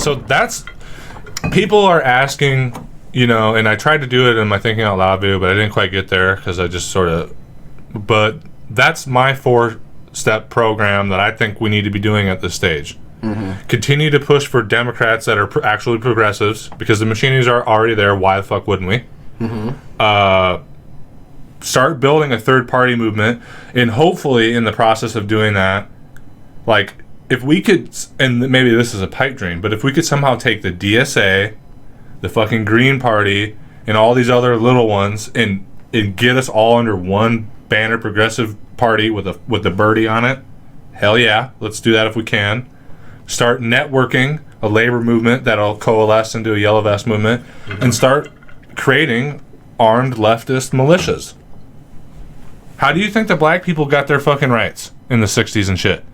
So that's... People are asking, you know, and I tried to do it in my Thinking Out Loud video, but I didn't quite get there because I just sort of... But that's my 4-step program that I think we need to be doing at this stage. Mm-hmm. Continue to push for Democrats that are actually progressives, because the machinies are already there. Why the fuck wouldn't we? Mm-hmm. Start building a third-party movement, and hopefully in the process of doing that, like, if we could, and maybe this is a pipe dream, but if we could somehow take the DSA, the fucking Green Party, and all these other little ones, and get us all under one banner progressive party with the birdie on it, hell yeah, let's do that if we can. Start networking a labor movement that'll coalesce into a yellow vest movement, and start creating armed leftist militias. How do you think the black people got their fucking rights in the 60s and shit?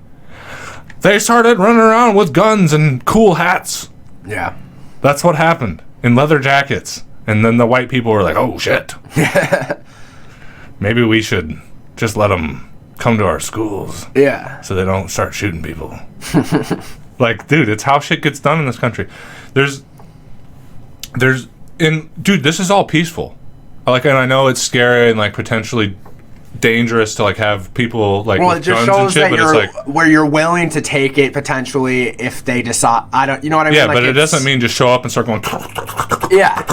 They started running around with guns and cool hats. Yeah. That's what happened. In leather jackets. And then the white people were like, oh shit. Maybe we should just let them come to our schools. Yeah. So they don't start shooting people. Like, dude, it's how shit gets done in this country. Dude, this is all peaceful. Like, and I know it's scary and like potentially dangerous to like have people like with guns and shit, but it's like where you're willing to take it potentially if they decide. You know what I mean? Yeah, like, but it doesn't mean just show up and start going. Yeah.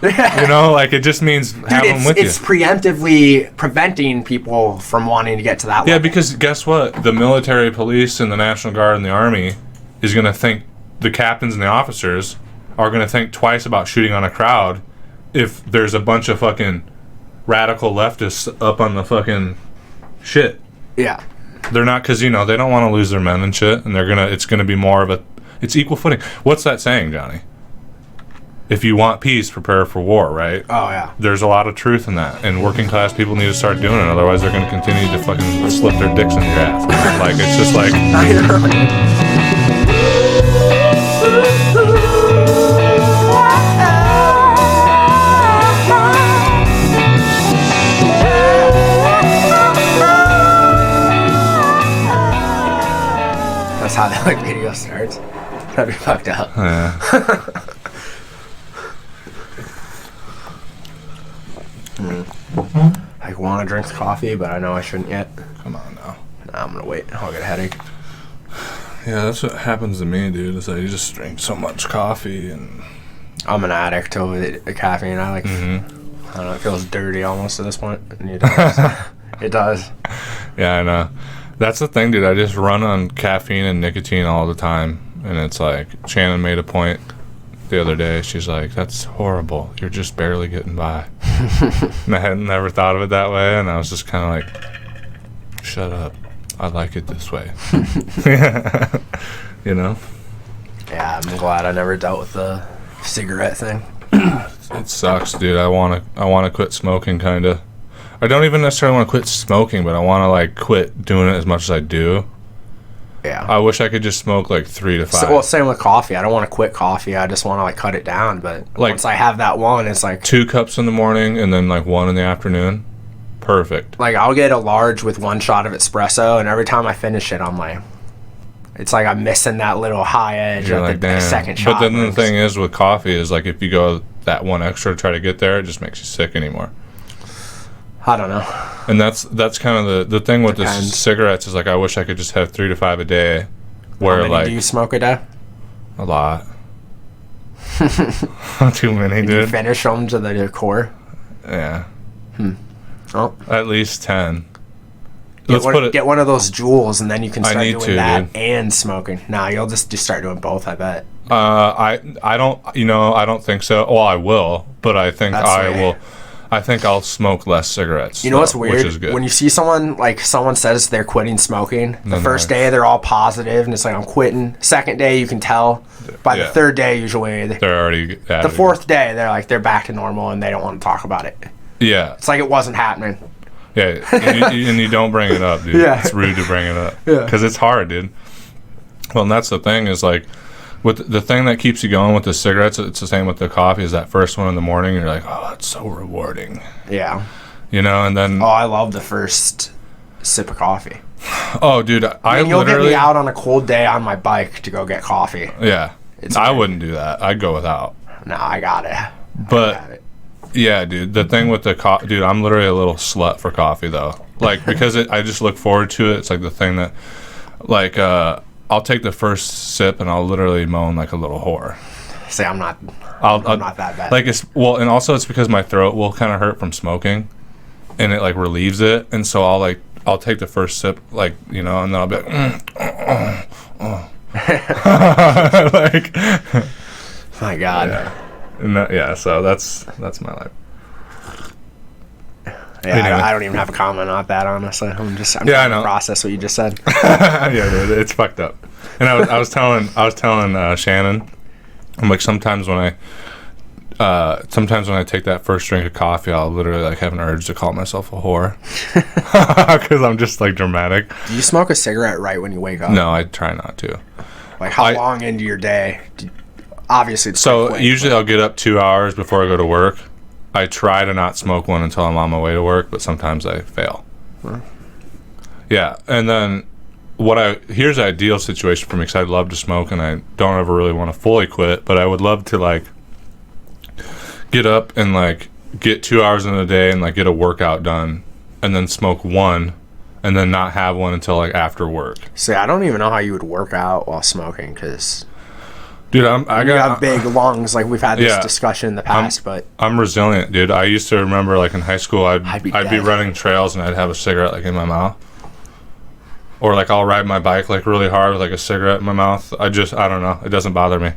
You know, like, it just means have them with you. It's preemptively preventing people from wanting to get to that level. Yeah, because guess what? The military, police, and the National Guard and the Army is going to think, the captains and the officers are going to think twice about shooting on a crowd if there's a bunch of fucking radical leftists up on the fucking shit. Yeah. They're not, because, you know, they don't want to lose their men and shit, and it's going to be more of it's equal footing. What's that saying, Johnny? If you want peace, prepare for war, right? Oh, yeah. There's a lot of truth in that, and working class people need to start doing it, otherwise they're going to continue to fucking slip their dicks in your ass. Like, it's just like... That's how that like video starts. That'd be fucked up. Yeah. I want to drink coffee, but I know I shouldn't yet. Come on now. Nah, I'm gonna wait. I'll get a headache. Yeah, that's what happens to me, dude. Is I just drink so much coffee, and I'm an addict to the caffeine. I like. Mm-hmm. I don't know. It feels dirty almost at this point. And it does. It does. Yeah, I know. That's the thing, dude. I just run on caffeine and nicotine all the time, and it's like Shannon made a point the other day. She's like, "That's horrible. You're just barely getting by." And I hadn't never thought of it that way, and I was just kind of like, "Shut up. I like it this way." You know? Yeah, I'm glad I never dealt with the cigarette thing. It sucks, dude. I wanna quit smoking, kind of. I don't even necessarily want to quit smoking, but I want to like quit doing it as much as I do. Yeah. I wish I could just smoke like 3 to 5. Well, same with coffee. I don't want to quit coffee. I just want to like cut it down. But like, once I have that one, it's like 2 cups in the morning and then like 1 in the afternoon. Perfect. Like, I'll get a large with 1 shot of espresso, and every time I finish it, I'm like, it's like I'm missing that little high edge of like, the second shot. But then the thing is with coffee is like if you go that 1 extra to try to get there, it just makes you sick anymore. I don't know. And that's kind of the thing with the cigarettes is like I wish I could just have 3 to 5 a day. Where How many like do you smoke a day? A lot. Too many, dude. Did you finish them to the core? Yeah. Oh. At least 10. Get one of those Juuls, and then you can start doing that dude. and smoking. Nah, you'll just start doing both, I bet. I don't think so. Well, I will, but I think I think I'll smoke less cigarettes. You know what's weird? Which is good. When you see someone says they're quitting smoking, the first day they're all positive and it's like, I'm quitting. Second day you can tell. By the third day usually they're already the fourth day they're back to normal and they don't want to talk about it. Yeah. It's like it wasn't happening. Yeah, and you don't bring it up, dude. Yeah. It's rude to bring it up. Yeah. Because it's hard, dude. Well, and that's the thing is like, with the thing that keeps you going with the cigarettes, it's the same with the coffee, is that first one in the morning, you're like, oh, it's so rewarding. Yeah. You know, and then... Oh, I love the first sip of coffee. Oh, dude, you'll get me out on a cold day on my bike to go get coffee. Yeah. I wouldn't do that. I'd go without. No, I got it. But yeah, dude, the thing with the coffee, dude, I'm literally a little slut for coffee though. Like because I just look forward to it. It's like the thing that, like, I'll take the first sip and I'll literally moan like a little whore. See, I'm not that bad. Like and also it's because my throat will kind of hurt from smoking, and it like relieves it, and so I'll take the first sip, like, you know, and then I'll be like, like, my God. So that's my life. Yeah, anyway. I don't even have a comment on that, honestly. I'm trying to process what you just said. Yeah, dude, it's fucked up. And I was telling Shannon, I'm like, sometimes when I take that first drink of coffee, I'll literally like have an urge to call myself a whore because I'm just like dramatic. Do you smoke a cigarette right when you wake up? No, I try not to. Like how long into your day? Obviously, it's so usually I'll get up 2 hours before I go to work. I try to not smoke one until I'm on my way to work, but sometimes I fail. Huh. Yeah, and then here's the ideal situation for me, because I'd love to smoke and I don't ever really want to fully quit, but I would love to like get up and like get 2 hours in a day and like get a workout done and then smoke one and then not have one until like after work. See, I don't even know how you would work out while smoking, because dude, I got big lungs. Like we've had this discussion in the past, but I'm resilient, dude. I used to remember, like in high school, I'd be running trails and I'd have a cigarette like in my mouth, or like I'll ride my bike like really hard with like a cigarette in my mouth. I don't know. It doesn't bother me.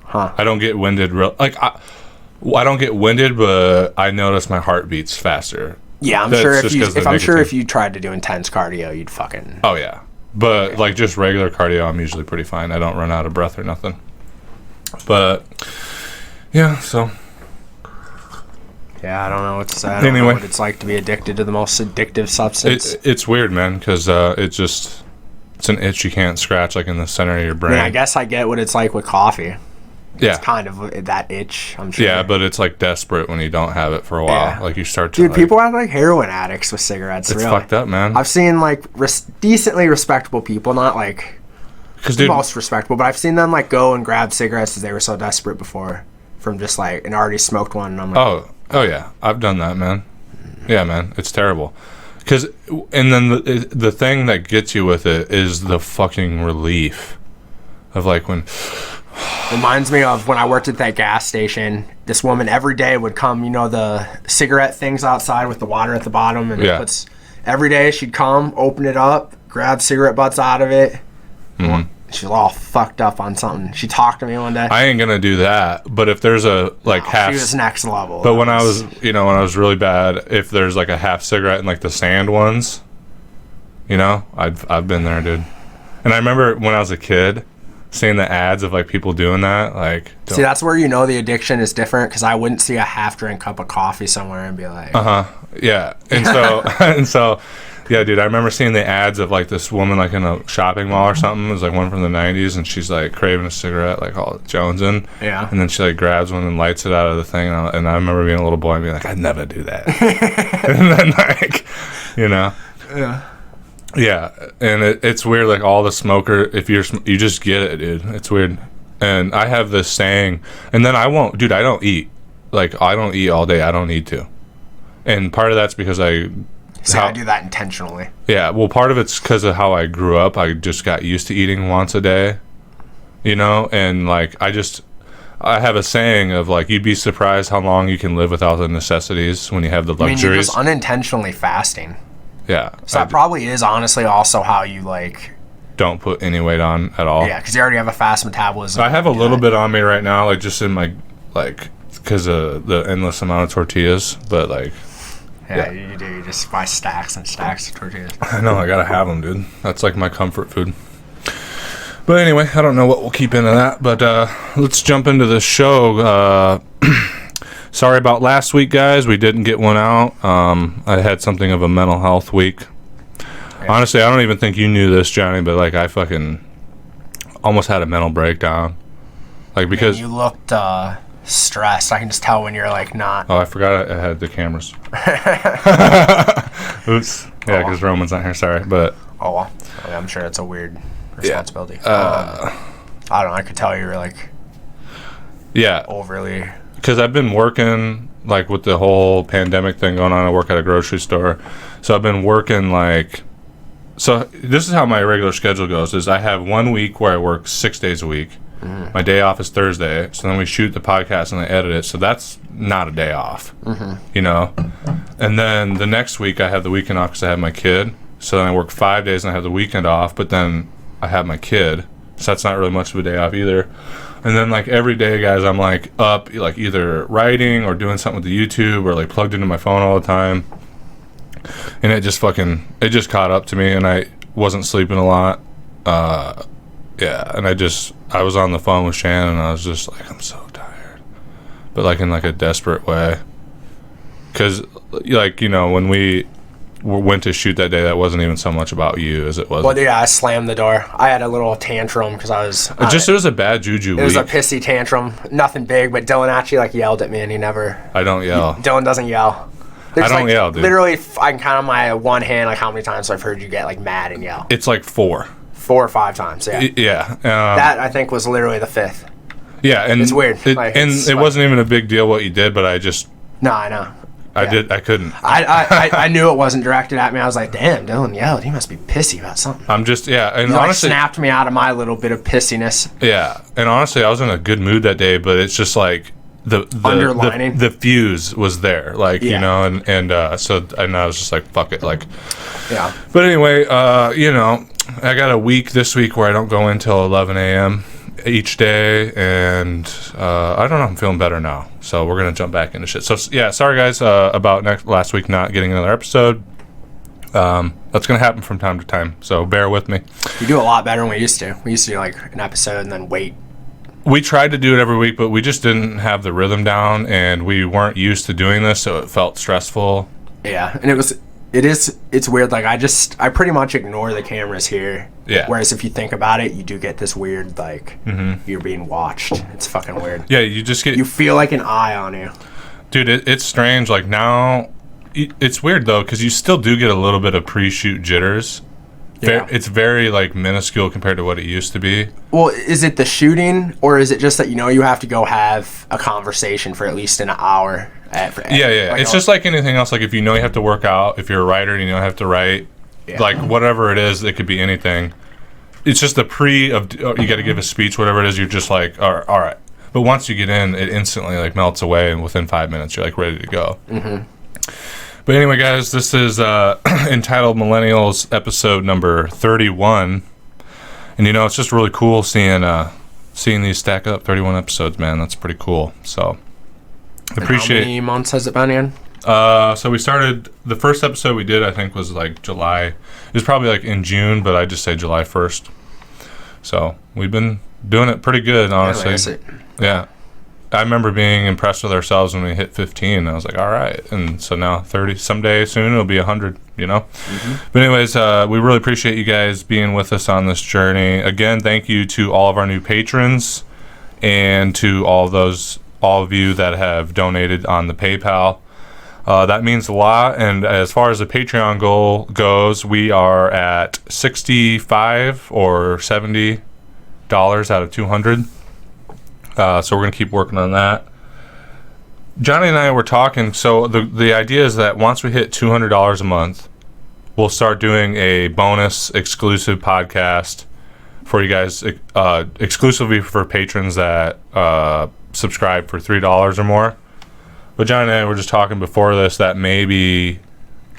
Huh? I don't get winded. I don't get winded, but I notice my heart beats faster. Yeah, I'm sure if you tried to do intense cardio, you'd fucking. Oh yeah, but like just regular cardio, I'm usually pretty fine. I don't run out of breath or nothing. But yeah, so yeah, I don't know what to say. I don't know what it's like to be addicted to the most addictive substance. It's weird, man, because it's an itch you can't scratch, like in the center of your brain. I guess I get what it's like with coffee. Yeah, it's kind of that itch, I'm sure. Yeah, but it's like desperate when you don't have it for a while. Yeah. Like you start to. Dude, people are like heroin addicts with cigarettes. It's fucked up, man. I've seen like decently respectable people, not like the most respectable, but I've seen them like go and grab cigarettes because they were so desperate before from just like and already smoked one. And I'm like, oh yeah, I've done that, man. Yeah, man, it's terrible. And then the thing that gets you with it is the fucking relief of like when. Reminds me of when I worked at that gas station. This woman every day would come, you know, the cigarette things outside with the water at the bottom, and every day she'd come, open it up, grab cigarette butts out of it. Mm-hmm. She was all fucked up on something. She talked to me one day. I ain't gonna do that, but if there's a half, she was next level. But when I was really bad, if there's like a half cigarette in like the sand ones, you know, I've been there, dude. And I remember when I was a kid, seeing the ads of like people doing that, like see, that's where you know the addiction is different, because I wouldn't see a half drink cup of coffee somewhere and be like, yeah. And so yeah, dude, I remember seeing the ads of like this woman like in a shopping mall or something. It was like one from the 90s, and she's like craving a cigarette, like all jonesing. Yeah. And then she like grabs one and lights it out of the thing, and I remember being a little boy and being like, I'd never do that. And then like, you know. Yeah. Yeah, and it's weird, like all the smoker, if you just get it, dude. It's weird. And I have this saying, and then I don't eat. Like, I don't eat all day. I don't need to. And part of that's because I do that intentionally. Yeah, well, part of it's because of how I grew up. I just got used to eating once a day, you know? And, like, I have a saying of, like, you'd be surprised how long you can live without the necessities when you have the luxuries. You're just unintentionally fasting. Yeah. So that probably is honestly also how you like don't put any weight on at all. Yeah, because you already have a fast metabolism. I have a little bit on me right now, like just in my because of the endless amount of tortillas. But like, yeah, you do. You just buy stacks and stacks of tortillas. I know. I gotta have them, dude. That's like my comfort food. But anyway, I don't know what we'll keep into that. But let's jump into the show. Sorry about last week, guys. We didn't get one out. I had something of a mental health week. Yeah. Honestly, I don't even think you knew this, Johnny, but like I fucking almost had a mental breakdown. Like because you looked stressed. I can just tell when you're like not. Oh, I forgot I had the cameras. Oops. Yeah, because Roman's not here. Sorry, but. Oh well. I'm sure it's a weird responsibility. I don't know. I could tell you were like Yeah. overly. Because I've been working, like, with the whole pandemic thing going on. I work at a grocery store. So I've been working, like... So this is how my regular schedule goes, is I have 1 week where I work 6 days a week. My day off is Thursday. So then we shoot the podcast and I edit it. So that's not a day off, you know? And then the next week I have the weekend off because I have my kid. So then I work 5 days and I have the weekend off. But then I have my kid. So that's not really much of a day off either. And then, like, every day, guys, I'm, like, up, like, either writing or doing something with the YouTube or, like, plugged into my phone all the time. And it just caught up to me, and I wasn't sleeping a lot. Yeah, and I was on the phone with Shannon, and I was just like, I'm so tired. But, like, in, like, a desperate way. Because, like, you know, when we went to shoot that day, that wasn't even so much about you as it was. Well, yeah, I slammed the door. I had a little tantrum because I was... it was a bad juju week. It was a pissy tantrum. Nothing big, but Dylan actually, like, yelled at me, and he never... I don't yell. Dylan doesn't yell. I don't yell, dude. Literally, I can count on my one hand, like, how many times I've heard you get, like, mad and yell. It's, like, 4 or 5 times, yeah. Yeah. That, I think, was literally the 5th. Yeah, and... It's weird. It wasn't even a big deal what you did, but I just... No, I know. I couldn't. I knew it wasn't directed at me. I was like, damn, Dylan yelled. He must be pissy about something. I'm just, yeah. And he, honestly, snapped me out of my little bit of pissiness. Yeah. And honestly, I was in a good mood that day, but it's just like the underlining. The fuse was there. Like, you know, and I was just like, fuck it. Like, yeah. But anyway, you know, I got a week this week where I don't go in till 11 a.m. each day, and I don't know, I'm feeling better now, so we're gonna jump back into shit. So yeah, sorry guys about last week not getting another episode. That's gonna happen from time to time, so bear with me. You do a lot better than we used to. We used to do like an episode and then wait. We tried to do it every week, but we just didn't have the rhythm down, and we weren't used to doing this, so it felt stressful. Yeah, and it's weird. Like, I pretty much ignore the cameras here. Yeah. Whereas if you think about it, you do get this weird, like, you're being watched. It's fucking weird. Yeah, you feel like an eye on you. Dude, it's strange. Like, now, it's weird, though, because you still do get a little bit of pre-shoot jitters. Yeah. It's very, like, minuscule compared to what it used to be. Well, is it the shooting, or is it just that, you know, you have to go have a conversation for at least an hour? Yeah. Like, it's just like anything else. Like, if you know you have to work out, if you're a writer and you know you have to write, like, whatever it is, it could be anything. It's just the you got to give a speech, whatever it is, you're just like, all right. But once you get in, it instantly, like, melts away, and within 5 minutes, you're, like, ready to go. But anyway, guys, this is entitled Millennials, episode number 31. And, you know, it's just really cool seeing these stack up. 31 episodes, man. That's pretty cool. So, appreciate. How many months has it been in? So we started, the first episode we did, I think, was, like, July. It was probably, like, in June, but I just say July 1st. So, we've been doing it pretty good, honestly. Yeah. I remember being impressed with ourselves when we hit 15. I was like, all right. And so now 30. Someday soon it'll be 100, you know? But anyways, we really appreciate you guys being with us on this journey. Again, thank you to all of our new patrons and to all of you that have donated on the PayPal. That means a lot. And as far as the Patreon goal goes, we are at $65 or $70 out of 200. So we're going to keep working on that. Johnny and I were talking, so the idea is that once we hit $200 a month, we'll start doing a bonus exclusive podcast for you guys, exclusively for patrons that subscribe for $3 or more. But Johnny and I were just talking before this that maybe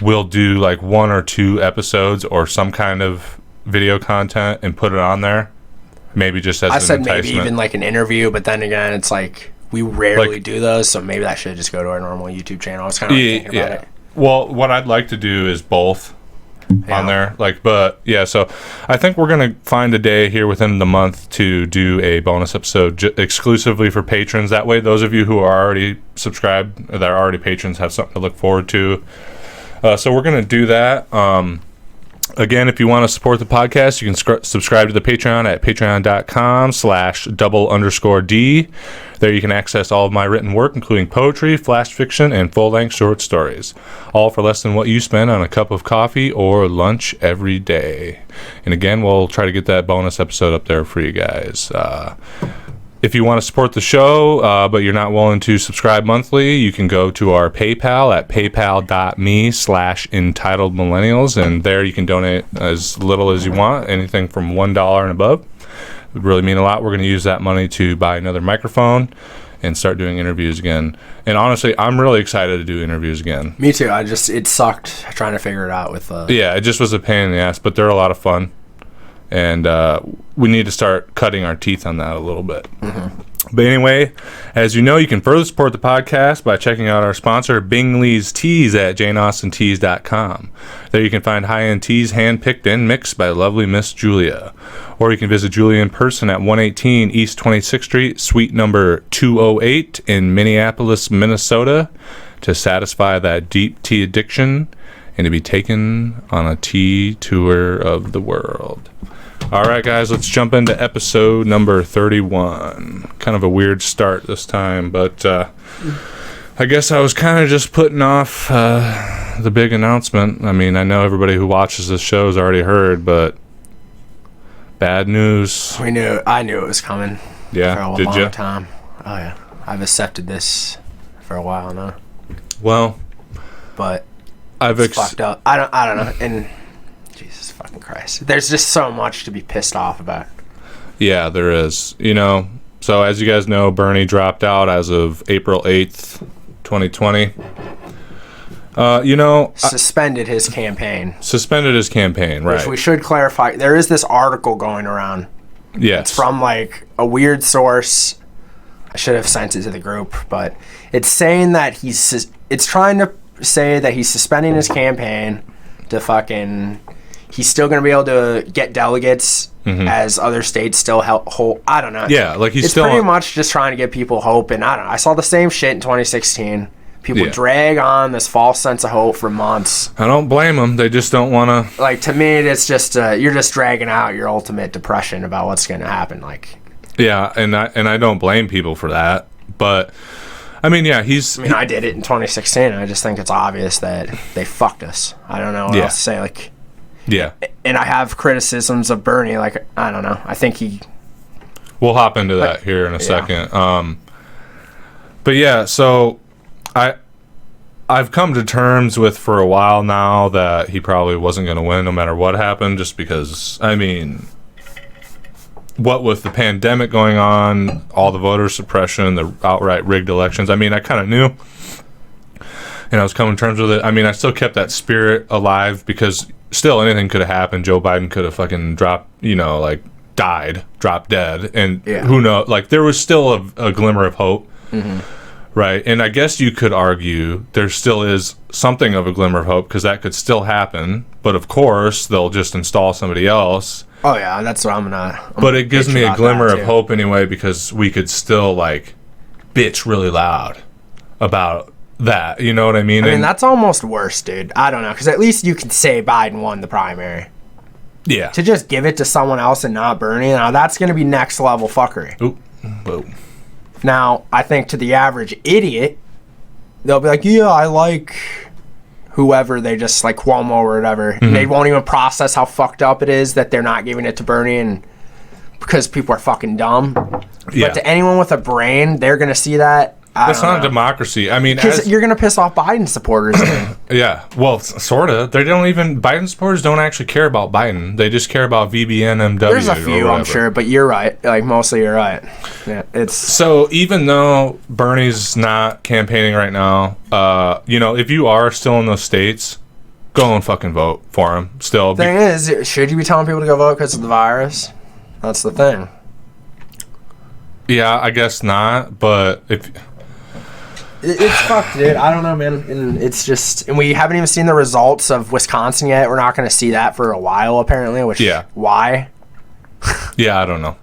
we'll do like 1 or 2 episodes or some kind of video content and put it on there. Maybe just as an enticement. Maybe even like an interview, but then again, it's like we rarely do those, so maybe that should just go to our normal YouTube channel. I was kind of thinking about it. Well, what I'd like to do is both on there. So I think we're going to find a day here within the month to do a bonus episode exclusively for patrons. That way, those of you who are already subscribed, or that are already patrons, have something to look forward to. So we're going to do that. Again, if you want to support the podcast, you can subscribe to the Patreon at patreon.com/double_D. There you can access all of my written work, including poetry, flash fiction, and full-length short stories. All for less than what you spend on a cup of coffee or lunch every day. And again, we'll try to get that bonus episode up there for you guys. if you want to support the show, but you're not willing to subscribe monthly, you can go to our PayPal at paypal.me/entitledmillennials, and there you can donate as little as you want, anything from $1 and above. It would really mean a lot. We're going to use that money to buy another microphone and start doing interviews again. And honestly, I'm really excited to do interviews again. Me too. It sucked trying to figure it out with... Yeah, it just was a pain in the ass, but they're a lot of fun. And we need to start cutting our teeth on that a little bit. Mm-hmm. But anyway, as you know, you can further support the podcast by checking out our sponsor, Bingley's Teas, at janeaustinteas.com. There you can find high-end teas hand-picked and mixed by lovely Miss Julia. Or you can visit Julia in person at 118 East 26th Street, suite number 208 in Minneapolis, Minnesota, to satisfy that deep tea addiction and to be taken on a tea tour of the world. All right, guys, let's jump into episode number 31. Kind of a weird start this time, but I guess I was kind of just putting off the big announcement. I mean, I know everybody who watches this show has already heard, but bad news. I knew it was coming. Yeah, for a long time. Oh, yeah. I've accepted this for a while now. Well, but it's fucked up. I don't know. And... Jesus fucking Christ. There's just so much to be pissed off about. Yeah, there is. You know, so as you guys know, Bernie dropped out as of April 8th, 2020. Suspended his campaign. Right. Which we should clarify. There is this article going around. Yes. It's from, like, a weird source. I should have sent it to the group, but it's saying that it's trying to say that he's suspending his campaign to fucking... He's still going to be able to get delegates as other states still hold. I don't know. Yeah, like it's still... It's pretty much just trying to give people hope. And I don't know. I saw the same shit in 2016. People drag on this false sense of hope for months. I don't blame them. They just don't want to... Like, to me, it's just... you're just dragging out your ultimate depression about what's going to happen. Like... Yeah, and I don't blame people for that. But... I mean, yeah, I did it in 2016. I just think it's obvious that they fucked us. I don't know what else to say. Like... Yeah. And I have criticisms of Bernie. Like, I don't know. I think he... We'll hop into that here in a second. But yeah, so I've come to terms with for a while now that he probably wasn't going to win no matter what happened, just because, I mean, what with the pandemic going on, all the voter suppression, the outright rigged elections, I mean, I kind of knew. And I was coming to terms with it. I mean, I still kept that spirit alive because... Still, anything could have happened. Joe Biden could have fucking dropped dead. And who knows? Like, there was still a glimmer of hope. Mm-hmm. Right? And I guess you could argue there still is something of a glimmer of hope because that could still happen. But, of course, they'll just install somebody else. Oh, yeah. That's what I'm But it gives me a glimmer of hope anyway because we could still, like, bitch really loud about... that, you know what I mean? I mean, that's almost worse, dude. I don't know, because at least you can say Biden won the primary. Yeah. To just give it to someone else and not Bernie, now that's going to be next level fuckery. Oop. Boom. Now, I think to the average idiot, they'll be like, yeah, I like whoever, they just like Cuomo or whatever. Mm-hmm. And they won't even process how fucked up it is that they're not giving it to Bernie and because people are fucking dumb. Yeah. But to anyone with a brain, they're going to see that. That's not a democracy. I mean, you're going to piss off Biden supporters. Yeah, well, sort of. Biden supporters don't actually care about Biden. They just care about VBNMW. There's a few, I'm sure, but you're right. Like, mostly you're right. Yeah, it's... So, even though Bernie's not campaigning right now, if you are still in those states, go and fucking vote for him. Still. The thing is, should you be telling people to go vote because of the virus? That's the thing. Yeah, I guess not, but if... It's fucked, dude. I don't know, man. And it's just... And we haven't even seen the results of Wisconsin yet. We're not going to see that for a while, apparently, which... Yeah. Why? Yeah, I don't know.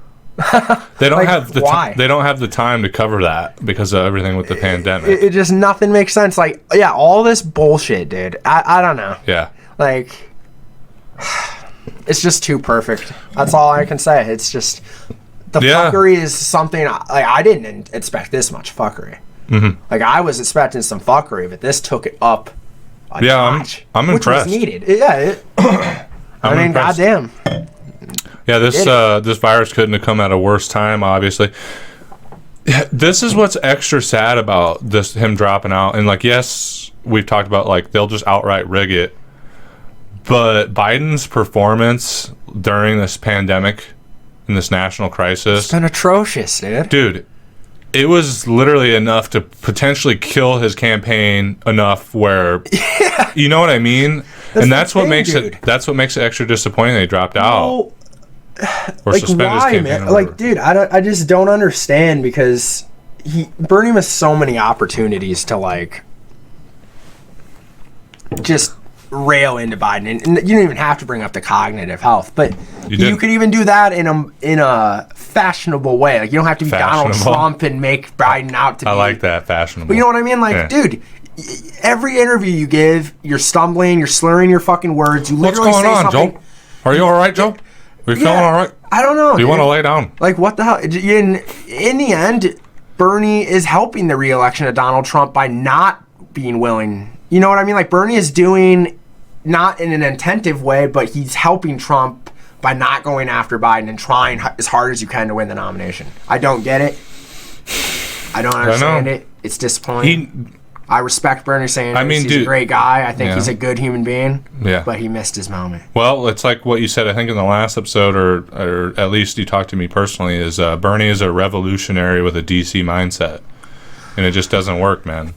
They don't have the they don't have the time to cover that because of everything with the pandemic. It just... Nothing makes sense. Like, yeah, all this bullshit, dude. I don't know. Yeah. Like... It's just too perfect. That's all I can say. It's just... The fuckery is something... Like, I didn't expect this much fuckery. Mm-hmm. Like, I was expecting some fuckery, but this took it up a notch. I'm which impressed. Was needed. Yeah. I mean, impressed. Goddamn. Yeah, this virus couldn't have come at a worse time, obviously. This is what's extra sad about him dropping out. And like, yes, we've talked about like they'll just outright rig it. But Biden's performance during this pandemic and this national crisis, it's been atrocious, dude. It was literally enough to potentially kill his campaign enough where, you know what I mean? That's what makes it. That's what makes it extra disappointing. They dropped out or like, suspended his campaign. Man? Like, dude, I just don't understand because Bernie missed so many opportunities to like just rail into Biden, and you don't even have to bring up the cognitive health, but you could even do that in a fashionable way. Like, you don't have to be Donald Trump and make Biden out to be. I like that, fashionable. But you know what I mean? Like, dude, every interview you give, you're stumbling, you're slurring your fucking words. You literally What's going on, something. Joe? Are you all right, Joe? Are you feeling all right? I don't know. Do you want to lay down? Like, what the hell? In the end, Bernie is helping the re-election of Donald Trump by not being willing. You know what I mean? Like, Bernie is doing, not in an attentive way, but he's helping Trump by not going after Biden and trying as hard as you can to win the nomination. I don't get it. I don't understand it. It's disappointing. I respect Bernie Sanders. He's a great guy. I think he's a good human being. Yeah. But he missed his moment. Well, it's like what you said, I think, in the last episode, or at least you talked to me personally, is Bernie is a revolutionary with a DC mindset. And it just doesn't work, man.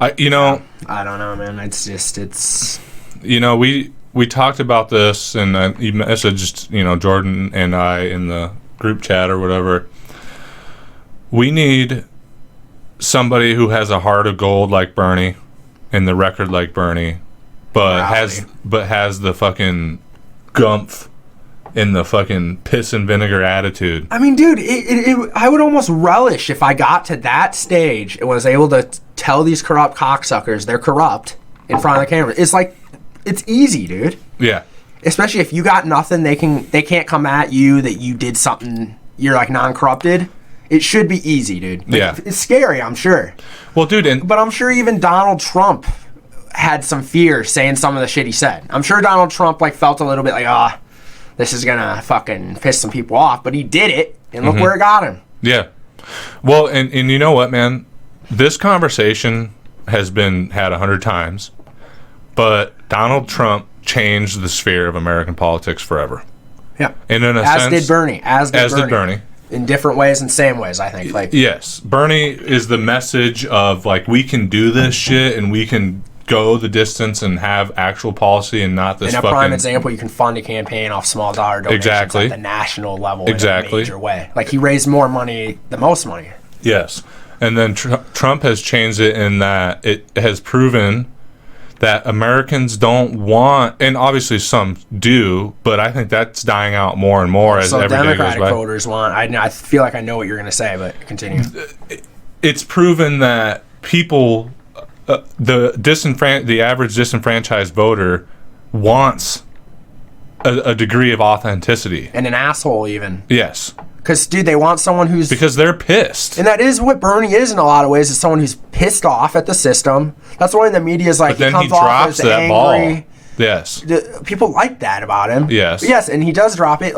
I don't know, man. It's. We talked about this, and you messaged, Jordan and I in the group chat or whatever. We need somebody who has a heart of gold like Bernie and the record like Bernie, but has the fucking gumph and the fucking piss and vinegar attitude. I mean, dude, I would almost relish if I got to that stage and was able to tell these corrupt cocksuckers they're corrupt in front of the camera. It's like, it's easy, dude. Yeah. Especially if you got nothing, they can't come at you that you did something, you're like non-corrupted. It should be easy, dude. Like, it's scary, I'm sure. Well, dude, but I'm sure even Donald Trump had some fear saying some of the shit he said. I'm sure Donald Trump felt a little bit like, this is gonna fucking piss some people off, but he did it, and look where it got him. Yeah. Well, and you know what, man? This conversation has been had 100 times, but Donald Trump changed the sphere of American politics forever. Yeah. And in a sense, did Bernie. As did Bernie. In different ways and same ways, I think. Yes. Bernie is the message of, we can do this shit, and we can go the distance and have actual policy and not this fucking... In a prime example, you can fund a campaign off small dollar donations at the national level in a major way. He raised more money, the most money. Yes. And then Trump has changed it in that it has proven that Americans don't want, and obviously some do, but I think that's dying out more and more as every day goes by. Democratic voters want, I feel like I know what you're going to say, but continue. It's proven that people, the average disenfranchised voter wants a degree of authenticity. And an asshole even. Yes. Because, dude, they want someone who's... Because they're pissed. And that is what Bernie is in a lot of ways, is someone who's pissed off at the system. That's why the media's like, he comes off as that angry. Ball. Yes. People like that about him. Yes. But yes, and he does drop it,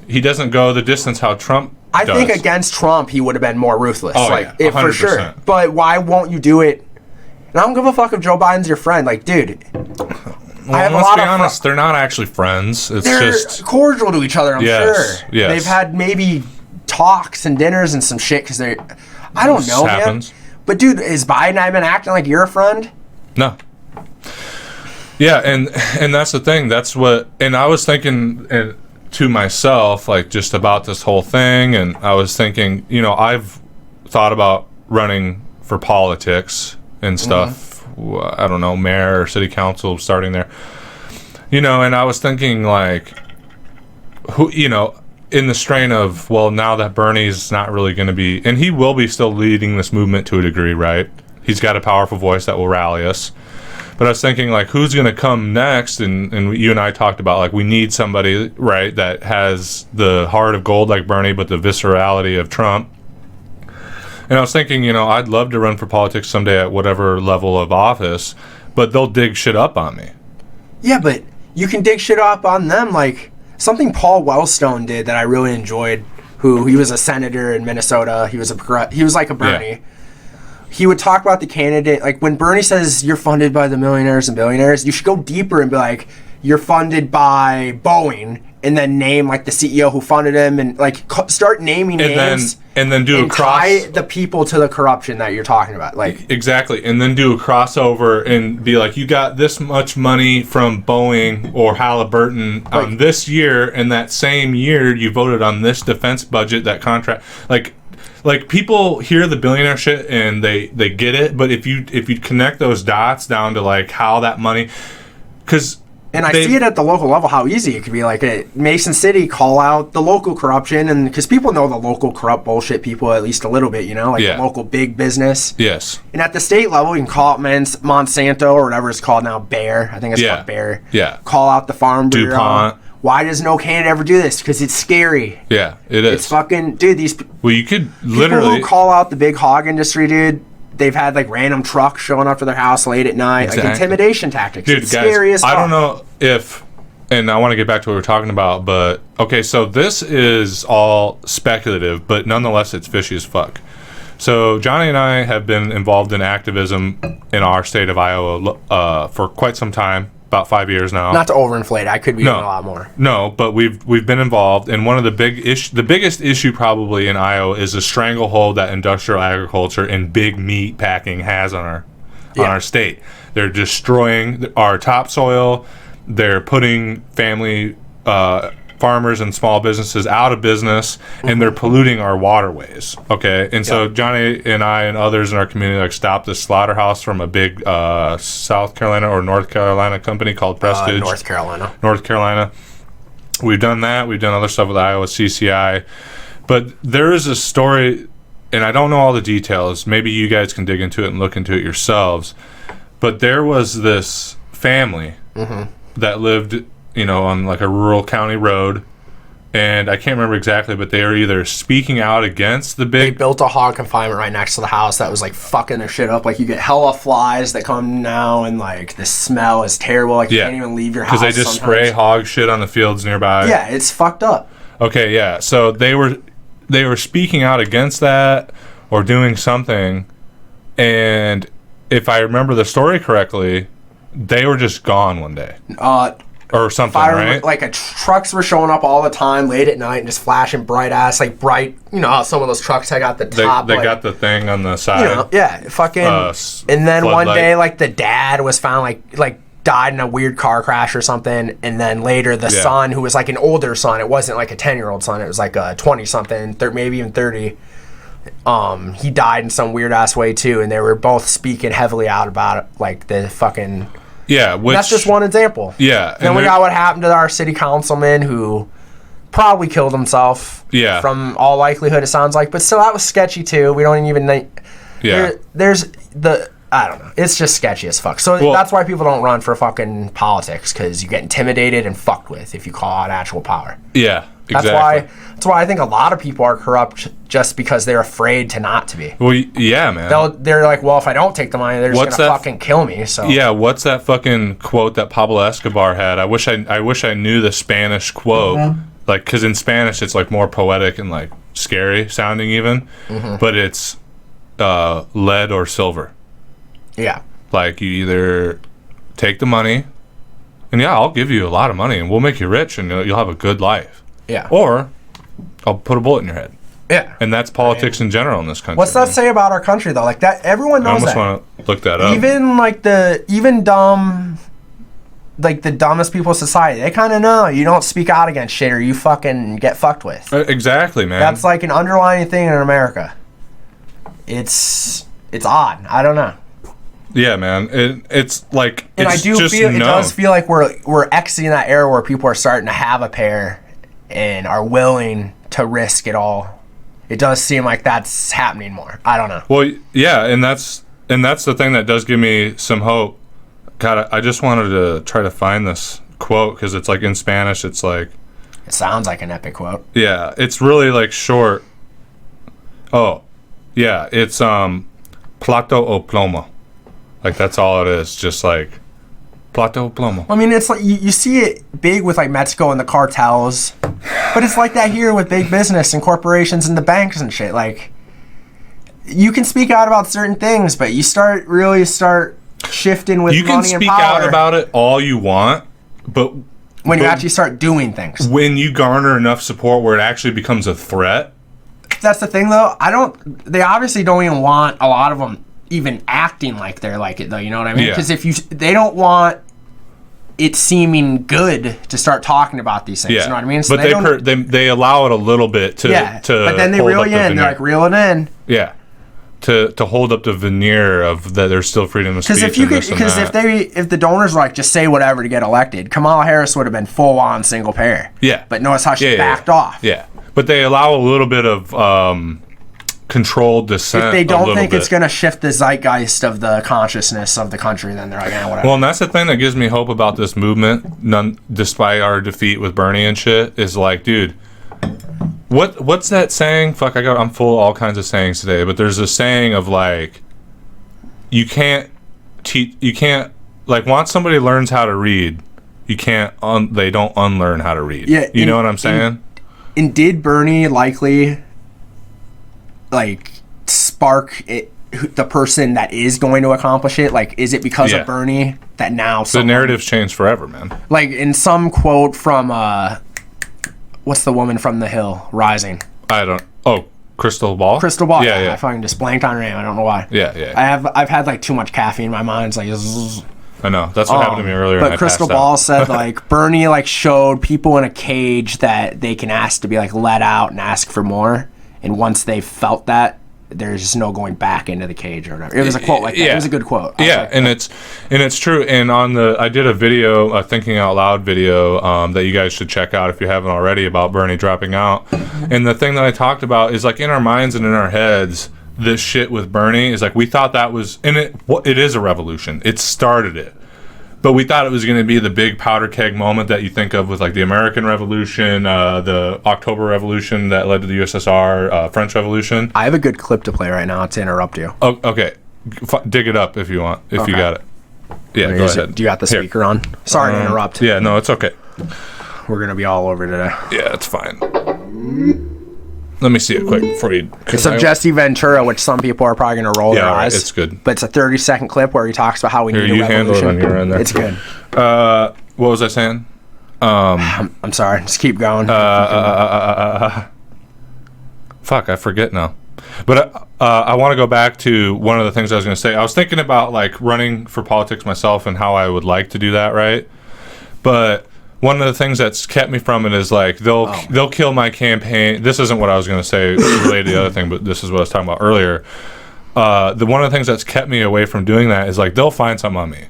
He doesn't go the distance how Trump does. I think against Trump, he would have been more ruthless. Oh, yeah, 100%. For sure. But why won't you do it? And I don't give a fuck if Joe Biden's your friend. Dude... Well, let's be honest, they're not actually friends. They're just cordial to each other, I'm sure. Yes. They've had maybe talks and dinners and some shit because they're... I don't know, man. But, dude, is Biden I've been acting like you're a friend? No. Yeah, and that's the thing. That's what... And I was thinking to myself, just about this whole thing, and I was thinking, I've thought about running for politics and stuff. I don't know, mayor or city council, starting there. And I was thinking, who, in the strain of, now that Bernie's not really going to be, and he will be still leading this movement to a degree, right? He's got a powerful voice that will rally us. But I was thinking, who's going to come next? And you and I talked about, we need somebody, right, that has the heart of gold like Bernie, but the viscerality of Trump. And I was thinking, I'd love to run for politics someday at whatever level of office, but they'll dig shit up on me. Yeah, but you can dig shit up on them. Something Paul Wellstone did that I really enjoyed, who he was a senator in Minnesota. He was like a Bernie. Yeah. He would talk about the candidate, like when Bernie says you're funded by the millionaires and billionaires, you should go deeper and be like, you're funded by Boeing, and then name like the CEO who funded him, and like start naming names. And then do a tie the people to the corruption that you're talking about, like exactly, and then do a crossover and be like, you got this much money from Boeing or Halliburton this year, and that same year you voted on this defense budget, that contract, like people hear the billionaire shit and they get it, but if you connect those dots down to like how that money, and I see it at the local level, how easy it could be. Like at Mason City, call out the local corruption, and because people know the local corrupt bullshit people at least a little bit, the local big business. Yes. And at the state level, you can call out Monsanto or whatever it's called now, Bayer. I think it's called Bayer. Yeah. Call out the Farm Bureau. DuPont. Why does no candidate ever do this? Because it's scary. Yeah, it is. It's fucking, dude, these well, you could literally people who call out the big hog industry, dude. They've had like random trucks showing up to their house late at night, like intimidation tactics. Dude, it's guys, scary as fuck. I don't know if, and I want to get back to what we were talking about, but okay, so this is all speculative, but nonetheless, it's fishy as fuck. So Johnny and I have been involved in activism in our state of Iowa for quite some time. About 5 years now. Not to overinflate, I could be doing a lot more. No, but we've been involved, and one of the biggest issue probably in Iowa is the stranglehold that industrial agriculture and big meat packing has on our state. They're destroying our topsoil. They're putting family farmers and small businesses out of business, and they're polluting our waterways. Okay, and so Johnny and I and others in our community stopped this slaughterhouse from a big South Carolina or North Carolina company called Prestige. North Carolina. We've done that. We've done other stuff with Iowa CCI, but there is a story, and I don't know all the details. Maybe you guys can dig into it and look into it yourselves. But there was this family that lived, on like a rural county road, and I can't remember exactly, but they were either speaking out against the big... They built a hog confinement right next to the house that was like fucking their shit up. Like you get hella flies that come now, and like the smell is terrible. Like you can't even leave your house because they just spray hog shit on the fields nearby. Yeah, it's fucked up. Okay, yeah. So they were speaking out against that or doing something, and if I remember the story correctly, they were just gone one day. Or something, right? Like trucks were showing up all the time late at night and just flashing bright, how some of those trucks had got the top. They got the thing on the side. Fucking. And then one day, like the dad was found like died in a weird car crash or something, and then later the son, who was like an older son, it wasn't like a 10-year-old son, it was like a 20-something, maybe even 30. He died in some weird ass way too, and they were both speaking heavily out about it, like the fucking. Yeah, that's just one example. Yeah. Then we got what happened to our city councilman who probably killed himself. Yeah. From all likelihood, it sounds like. But still, that was sketchy too. We don't even... Yeah. I don't know. It's just sketchy as fuck. So that's why people don't run for fucking politics, because you get intimidated and fucked with if you call out actual power. Yeah, exactly. That's why I think a lot of people are corrupt, just because they're afraid to not to be. Well, yeah, man. They're like, well, if I don't take the money, they're just going to fucking kill me. So yeah, what's that fucking quote that Pablo Escobar had? I wish I knew the Spanish quote, like, because in Spanish it's like more poetic and like scary sounding even, but it's lead or silver. Yeah. Like, you either take the money, and I'll give you a lot of money, and we'll make you rich, and you'll have a good life. Yeah. Or I'll put a bullet in your head. Yeah. And that's politics in general in this country. What's that say about our country, though? Like, that, everyone knows that. I almost want to look that up. The dumbest people in society, they kind of know you don't speak out against shit or you fucking get fucked with. Exactly, man. That's like an underlying thing in America. It's odd. I don't know. Yeah, man. It's like, and it's I do just feel known. It does feel like we're exiting that era where people are starting to have a pair and are willing to risk it all. It does seem like that's happening more. I don't know. Well, yeah, and that's the thing that does give me some hope. God, I just wanted to try to find this quote because it's like in Spanish. It's like, it sounds like an epic quote. Yeah, it's really like short. Oh, yeah, it's plato o plomo. Like, that's all it is. Just like plato o plomo. I mean, it's like you see it big with like Mexico and the cartels. But it's like that here with big business and corporations and the banks and shit. Like, you can speak out about certain things, but you start shifting with money and power. You can speak out about it all you want, but when you actually start doing things, when you garner enough support where it actually becomes a threat. That's the thing, though. They obviously don't even want a lot of them even acting like they're like it, though. You know what I mean? Because they don't want it seeming good to start talking about these things. You know what I mean? So but they allow it a little bit to but then they reel you in. They're like, reel it in. Yeah. To hold up the veneer of that there's still freedom of speech. Because if the donors were like, just say whatever to get elected, Kamala Harris would have been full on single payer. Yeah. But notice how she backed off. Yeah. But they allow a little bit of controlled dissent. If they don't think it's going to shift the zeitgeist of the consciousness of the country, then they're like, whatever. Well, and that's the thing that gives me hope about this movement, despite our defeat with Bernie and shit, is like, dude, what's that saying? Fuck, I'm full of all kinds of sayings today, but there's a saying of like, you can't like, once somebody learns how to read, they don't unlearn how to read. Yeah, you know what I'm saying? And did Bernie likely like spark the person that is going to accomplish it? Like, is it because of Bernie that now the narrative's changed forever, man? Like in some quote from what's the woman from The Hill, Rising? Crystal Ball? Crystal Ball. Yeah. I fucking just blanked on her name. I don't know why. Yeah. I've had like too much caffeine in my mind. It's like I know. That's what happened to me earlier. But Crystal Ball said like Bernie like showed people in a cage that they can ask to be like let out and ask for more, and once they felt that, there's just no going back into the cage or whatever. It was a quote like that. It was a good quote. And it's true. And I did a video, a Thinking Out Loud video that you guys should check out if you haven't already, about Bernie dropping out. And the thing that I talked about is like in our minds and in our heads, this shit with Bernie is like, we thought that was, and it is a revolution. It started it. But we thought it was going to be the big powder keg moment that you think of with like the American Revolution, the October Revolution that led to the USSR, French Revolution. I have a good clip to play right now to interrupt you. Oh, okay. Dig it up if you want, if you got it. Yeah, go ahead. Do you got the speaker on? Sorry to interrupt. Yeah, no, it's okay. We're going to be all over today. Yeah, it's fine. Let me see it quick before you... It's of Jesse Ventura, which some people are probably going to roll their eyes. It's good. But it's a 30-second clip where he talks about how we need a revolution. You handle it on your end there. It's good. What was I saying? I'm sorry. Just keep going. Fuck, I forget now. But I want to go back to one of the things I was going to say. I was thinking about like running for politics myself and how I would like to do that, right? But... one of the things that's kept me from it is like they'll kill my campaign. This isn't what I was going to say related to the other thing, but this is what I was talking about earlier. One of the things that's kept me away from doing that is like they'll find something on me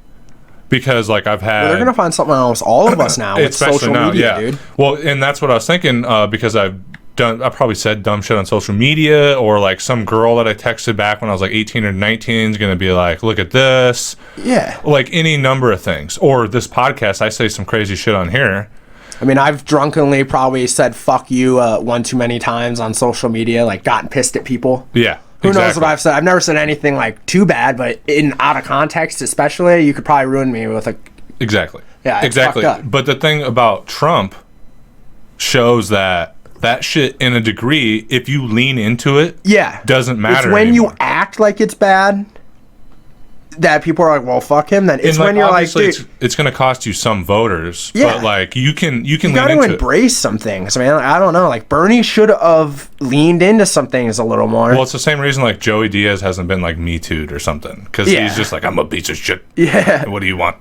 because like I've had. They're going to find something on almost all of us now with social media, dude. Well, and that's what I was thinking because I probably said dumb shit on social media, or like some girl that I texted back when I was like 18 or 19 is going to be like, look at this. Yeah. Like any number of things. Or this podcast, I say some crazy shit on here. I mean, I've drunkenly probably said fuck you one too many times on social media, like gotten pissed at people. Yeah. Who knows what I've said? I've never said anything like too bad, but in out of context especially, you could probably ruin me with a... Exactly. Yeah, exactly. But the thing about Trump shows that shit, in a degree, if you lean into it, doesn't matter. It's when anymore. you act like it's bad that people are like, well, fuck him. Then it's when you're like, dude, it's going to cost you some voters. Yeah. But like you can got to embrace some things. I mean, I don't know. Like Bernie should have leaned into some things a little more. Well, it's the same reason like Joey Diaz hasn't been like Me Too'd or something, because he's just like, I'm a piece of shit. Yeah. What do you want?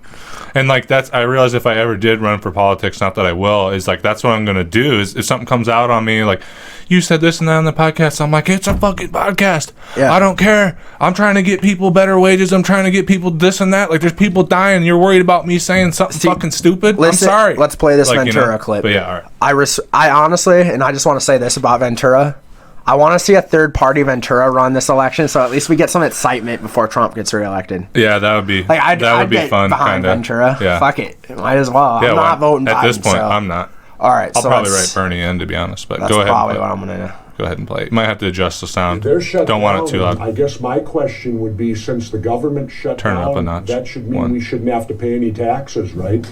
And like I realize if I ever did run for politics, not that I will, is like that's what I'm gonna do. Is if something comes out on me like, you said this and that on the podcast, I'm like, it's a fucking podcast. Yeah. I don't care. I'm trying to get people better wages. I'm trying to get people this and that. Like there's people dying. You're worried about me saying something fucking stupid. Listen, I'm sorry. Let's play this Ventura clip. But yeah, all right. I honestly, and I just want to say this about Ventura. I want to see a third-party Ventura run this election, so at least we get some excitement before Trump gets reelected. Yeah, that would be like I'd be fun. Behind kinda. Ventura, Fuck it, might as well. Yeah, I'm not voting at Biden, this point. So. I'm not. All right, I'll probably write Bernie in, to be honest. But that's go ahead. Probably what I'm gonna do. Go ahead and play. You might have to adjust the sound. Don't want it too loud. I guess my question would be, since the government shut Turn down, it up a notch. that should mean we shouldn't have to pay any taxes, right?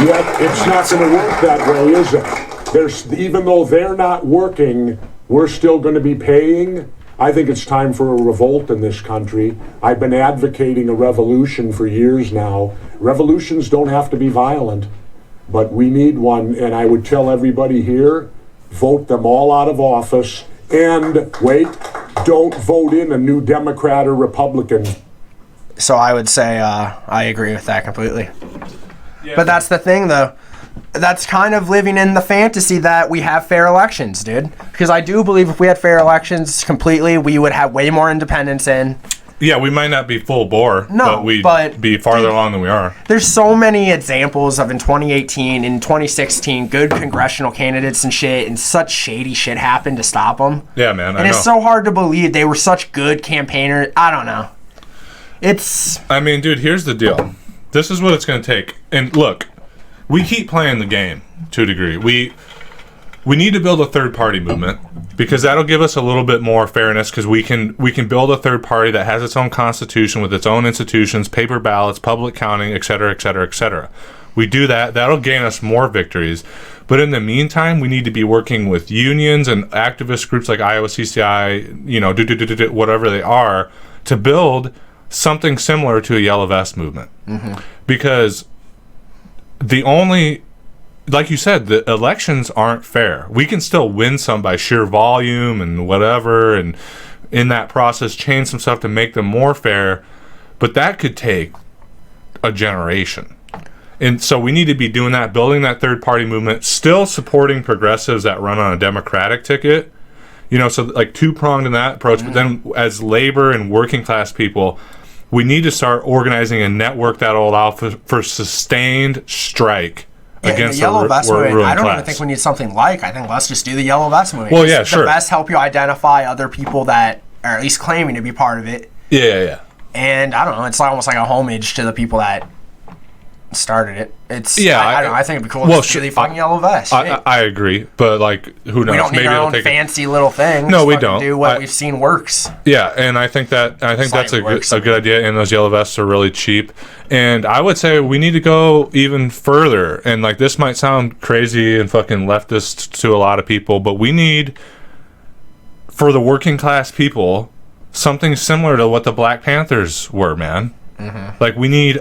Yet it's not going to work that way, is it? Even though they're not working, we're still going to be paying. I think it's time for a revolt in this country. I've been advocating a revolution for years now. Revolutions don't have to be violent, but we need one, and I would tell everybody here, vote them all out of office, and wait, don't vote in a new Democrat or Republican. So I would say I agree with that completely. Yeah. But that's the thing, though. That's kind of living in the fantasy that we have fair elections, dude. Because I do believe if we had fair elections completely, we would have way more independence in. Yeah, we might not be full bore, but we'd be farther along than we are. There's so many examples of in 2018, in 2016, good congressional candidates and shit, and such shady shit happened to stop them. Yeah, man, and it's so hard to believe they were such good campaigners. I don't know. I mean, dude, here's the deal. This is what it's going to take. And look, we keep playing the game to a degree. We need to build a third party movement because that'll give us a little bit more fairness because we can build a third party that has its own constitution with its own institutions, paper ballots, public counting, et cetera, et cetera, et cetera. We do that. That'll gain us more victories. But in the meantime, we need to be working with unions and activist groups like Iowa CCI, whatever they are, to build something similar to a yellow vest movement. Mm-hmm. Because like you said, the elections aren't fair. We can still win some by sheer volume and whatever, and in that process change some stuff to make them more fair, but that could take a generation. And so we need to be doing that, building that third party movement, still supporting progressives that run on a Democratic ticket, so like two-pronged in that approach. Mm-hmm. But then as labor and working class people, we need to start organizing a network that will allow for sustained strike against the yellow vest movement. I don't class. even think we need something I think let's just do the yellow vest movement. Well, yeah, sure. The vests help you identify other people that are at least claiming to be part of it. Yeah. And I don't know, it's almost like a homage to the people that started it. It's I don't know. I think it'd be cool to see the fucking yellow vest. I agree, but like who knows? We don't need our own fancy little thing. No, we don't. Do what we've seen works. Yeah, and I think that's a good idea. And those yellow vests are really cheap. And I would say we need to go even further. And like this might sound crazy and fucking leftist to a lot of people, but we need for the working class people something similar to what the Black Panthers were, man. Mm-hmm. Like we need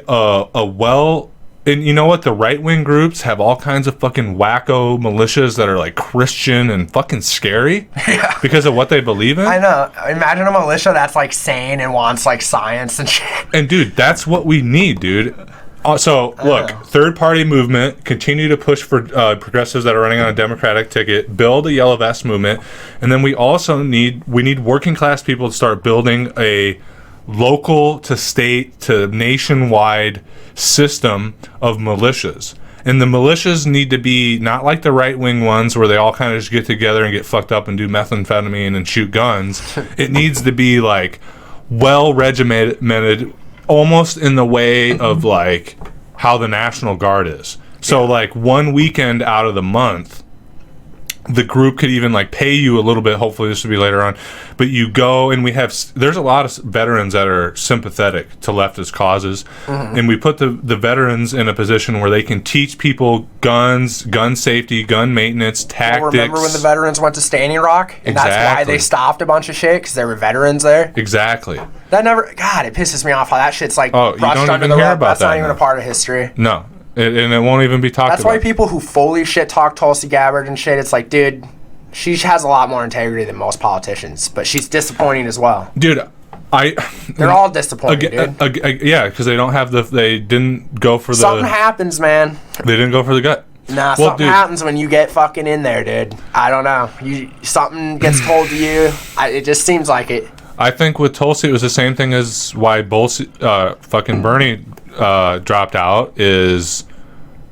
and you know what? The right-wing groups have all kinds of fucking wacko militias that are like Christian and fucking scary because of what they believe in. I know. Imagine a militia that's like sane and wants like science and shit. And dude, that's what we need, dude. So look, third-party movement, continue to push for progressives that are running on a Democratic ticket, build a yellow vest movement, and then we also need working class people to start building a local to state to nationwide system of militias. And the militias need to be not like the right-wing ones where they all kind of just get together and get fucked up and do methamphetamine and shoot guns. It needs to be like well regimented, almost in the way of like how the National Guard is. So like one weekend out of the month, the group could even like pay you a little bit. Hopefully this will be later on, but you go and there's a lot of veterans that are sympathetic to leftist causes. Mm-hmm. And we put the veterans in a position where they can teach people gun safety, gun maintenance, tactics. Remember when the veterans went to Standing Rock? And exactly. That's why they stopped a bunch of shit, because there were veterans there? Exactly. God, it pisses me off how that shit's like brushed under the rug. That's not even a part of history. No. And it won't even be talked about. That's why people who fully shit talk Tulsi Gabbard and shit, it's like, dude, she has a lot more integrity than most politicians, but she's disappointing as well. Dude, they're all disappointing, dude. Yeah, because they didn't go for something happens, man. They didn't go for the gut. Nah, something happens when you get fucking in there, dude. I don't know. Something gets told to you. It just seems like it. I think with Tulsi, it was the same thing as why fucking Bernie dropped out is,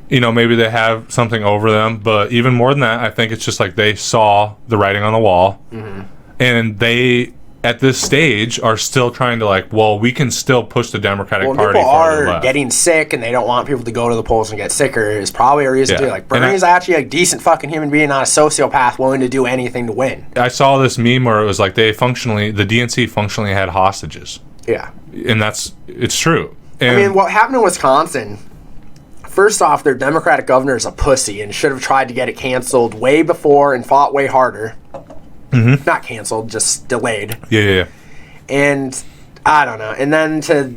maybe they have something over them, but even more than that, I think it's just like they saw the writing on the wall, mm-hmm. and they, at this stage, are still trying to like, well, we can still push the Democratic Party. People are getting sick, and they don't want people to go to the polls and get sicker. Is probably a reason to do. Like Bernie's actually a decent fucking human being, not a sociopath willing to do anything to win. I saw this meme where it was like the DNC functionally had hostages. Yeah, and it's true. And I mean, what happened in Wisconsin, First off, their Democratic governor is a pussy and should have tried to get it canceled way before and fought way harder. Mm-hmm. Not canceled, just delayed. Yeah. And I don't know. And then to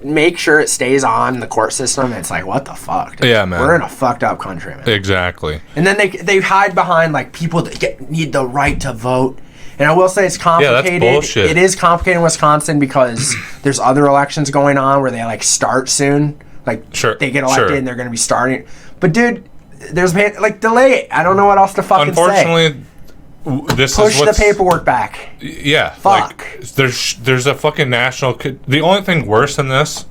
make sure it stays on the court system, it's like, what the fuck, dude? Yeah, man. We're in a fucked up country, man. Exactly. And then they hide behind, like, people that need the right to vote. And I will say it's complicated. Yeah, that's bullshit. It is complicated in Wisconsin because there's other elections going on where they, like, start soon. Like, they get elected and they're going to be starting. But, dude, there's, like, delay it. I don't know what else to fucking Unfortunately, say. Push the paperwork back. Yeah. Fuck. Like, there's a fucking national... The only thing worse than this